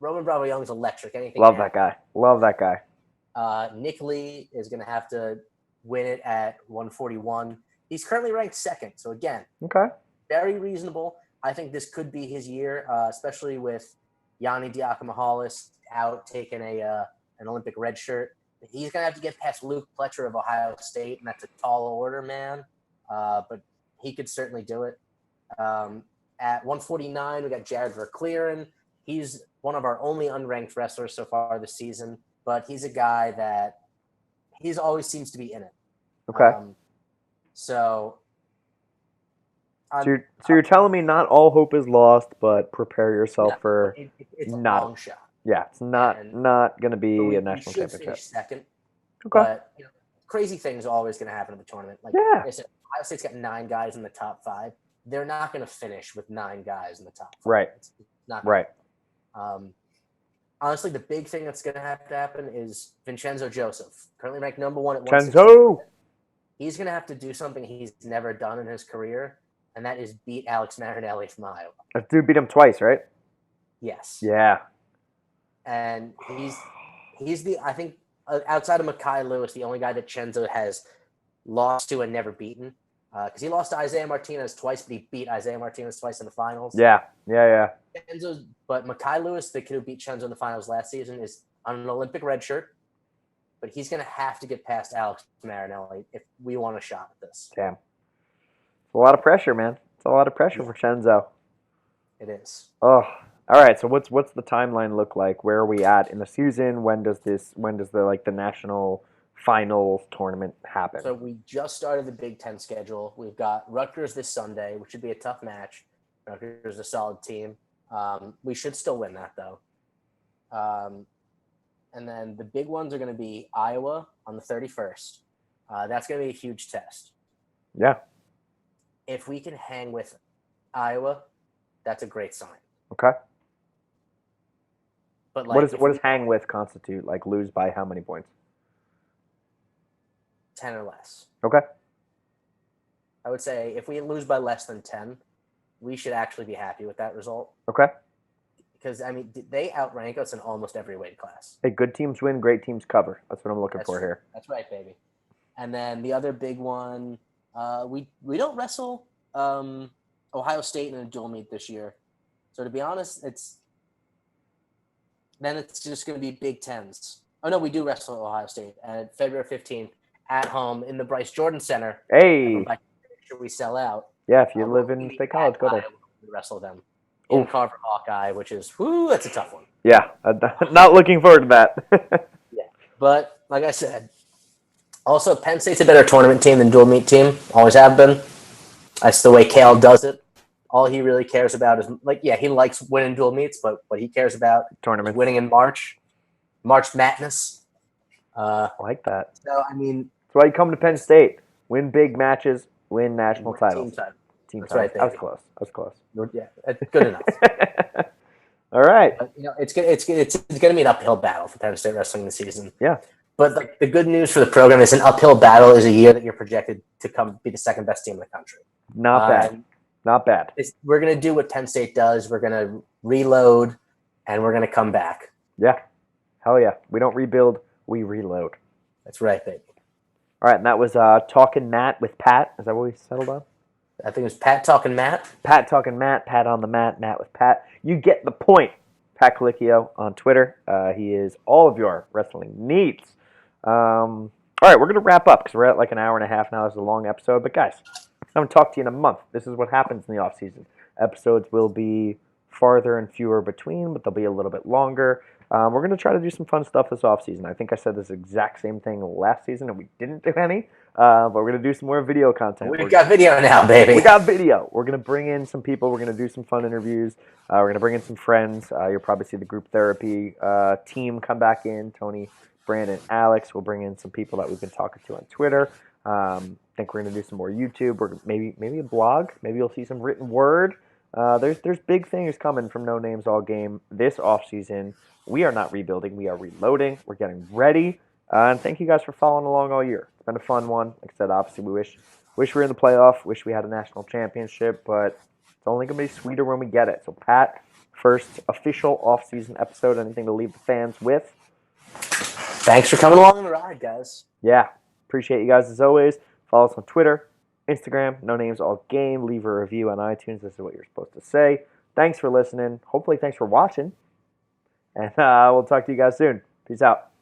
Roman Bravo Young's electric. Anything. Love that guy. Love that guy. Nick Lee is going to have to win it at 141. He's currently ranked 2nd, so again, Okay. very reasonable. I think this could be his year, especially with Yanni Diakomahalis out taking an Olympic red shirt. He's going to have to get past Luke Pletcher of Ohio State, and that's a tall order, man. But he could certainly do it. At 149, we got Jared Verclearen. He's one of our only unranked wrestlers so far this season, but he's a guy that he's always seems to be in it. Okay. So you're telling me not all hope is lost, but prepare yourself for it's a not long shot. Yeah, it's not going to be a national should championship. Finish 2nd. Okay. But crazy things are always going to happen in the tournament. Like I said, Ohio State's got 9 guys in the top 5. They're not going to finish with 9 guys in the top 5. Right. It's not right. Honestly, the big thing that's going to have to happen is Vincenzo Joseph, currently ranked number 1 at 160. He's going to have to do something he's never done in his career, and that is beat Alex Marinelli from Iowa. That dude beat him twice, right? Yes. Yeah. And he's the, I think, outside of Mekhi Lewis, the only guy that Chenzo has lost to and never beaten. Because he lost to Isaiah Martinez twice, but he beat Isaiah Martinez twice in the finals. Yeah. But Mekhi Lewis, the kid who beat Chenzo in the finals last season, is on an Olympic red shirt. But he's going to have to get past Alex Marinelli if we want a shot at this. Damn. It's a lot of pressure, man. It's a lot of pressure for Chenzo. It is. Oh, all right. So what's the timeline look like? Where are we at in the season? When does the national finals tournament happen? So we just started the Big Ten schedule. We've got Rutgers this Sunday, which should be a tough match. Rutgers is a solid team. We should still win that, though. And then the big ones are going to be Iowa on the 31st. That's going to be a huge test. Yeah. If we can hang with Iowa, that's a great sign. Okay. But what does hang with constitute? Like lose by how many points? 10 or less. Okay. I would say if we lose by less than 10, we should actually be happy with that result. Okay. Because, I mean, they outrank us in almost every weight class. Hey, good teams win, great teams cover. That's what I'm looking for here. That's right, baby. And then the other big one, we don't wrestle Ohio State in a dual meet this year. So to be honest, it's just going to be Big Tens. Oh, no, we do wrestle Ohio State at February 15th at home in the Bryce Jordan Center. Hey. Make sure we sell out. Yeah, if you live in State College, go there. We wrestle them in Carver Hawkeye, which is, that's a tough one. Yeah, not looking forward to that. Yeah, but like I said, also Penn State's a better tournament team than dual meet team. Always have been. That's the way Kale does it. All he really cares about is, he likes winning dual meets, but what he cares about tournament is winning in March Madness. I like that. So, I mean, that's why you come to Penn State. Win big matches, win national titles. Team title. Right, I was close. Yeah, good enough. All right. But, it's going to be an uphill battle for Penn State wrestling this season. Yeah. But the good news for the program is an uphill battle is a year that you're projected to come be the second best team in the country. Not bad. Not bad. We're going to do what Penn State does. We're going to reload, and we're going to come back. Yeah. Hell yeah. We don't rebuild, we reload. That's right, baby. All right, and that was Talking Matt with Pat. Is that what we settled on? I think it was Pat talking Matt. Pat talking Matt, Pat on the mat, Matt with Pat. You get the point. Pat Colicchio on Twitter. He is all of your wrestling needs. All right, we're going to wrap up because we're at like an hour and a half now. This is a long episode. But guys, I haven't talked to you in a month. This is what happens in the offseason. Episodes will be farther and fewer between, but they'll be a little bit longer. We're going to try to do some fun stuff this offseason. I think I said this exact same thing last season, and we didn't do any. But we're going to do some more video content. We've got video now, baby. We got video. We're going to bring in some people. We're going to do some fun interviews. We're going to bring in some friends. You'll probably see the group therapy team come back in. Tony, Brandon, Alex. We'll bring in some people that we've been talking to on Twitter. I think we're going to do some more YouTube. Maybe a blog. Maybe you'll see some written word. There's big things coming from No Names All Game this offseason. We are not rebuilding. We are reloading. We're getting ready. And thank you guys for following along all year. It's been a fun one. Like I said, obviously we wish Wish we were in the playoff. Wish we had a national championship, but it's only going to be sweeter when we get it. So, Pat, first official off-season episode. Anything to leave the fans with? Thanks for coming along on the ride, guys. Yeah, appreciate you guys as always. Follow us on Twitter, Instagram, No Names All Game. Leave a review on iTunes. This is what you're supposed to say. Thanks for listening. Hopefully, thanks for watching. And we'll talk to you guys soon. Peace out.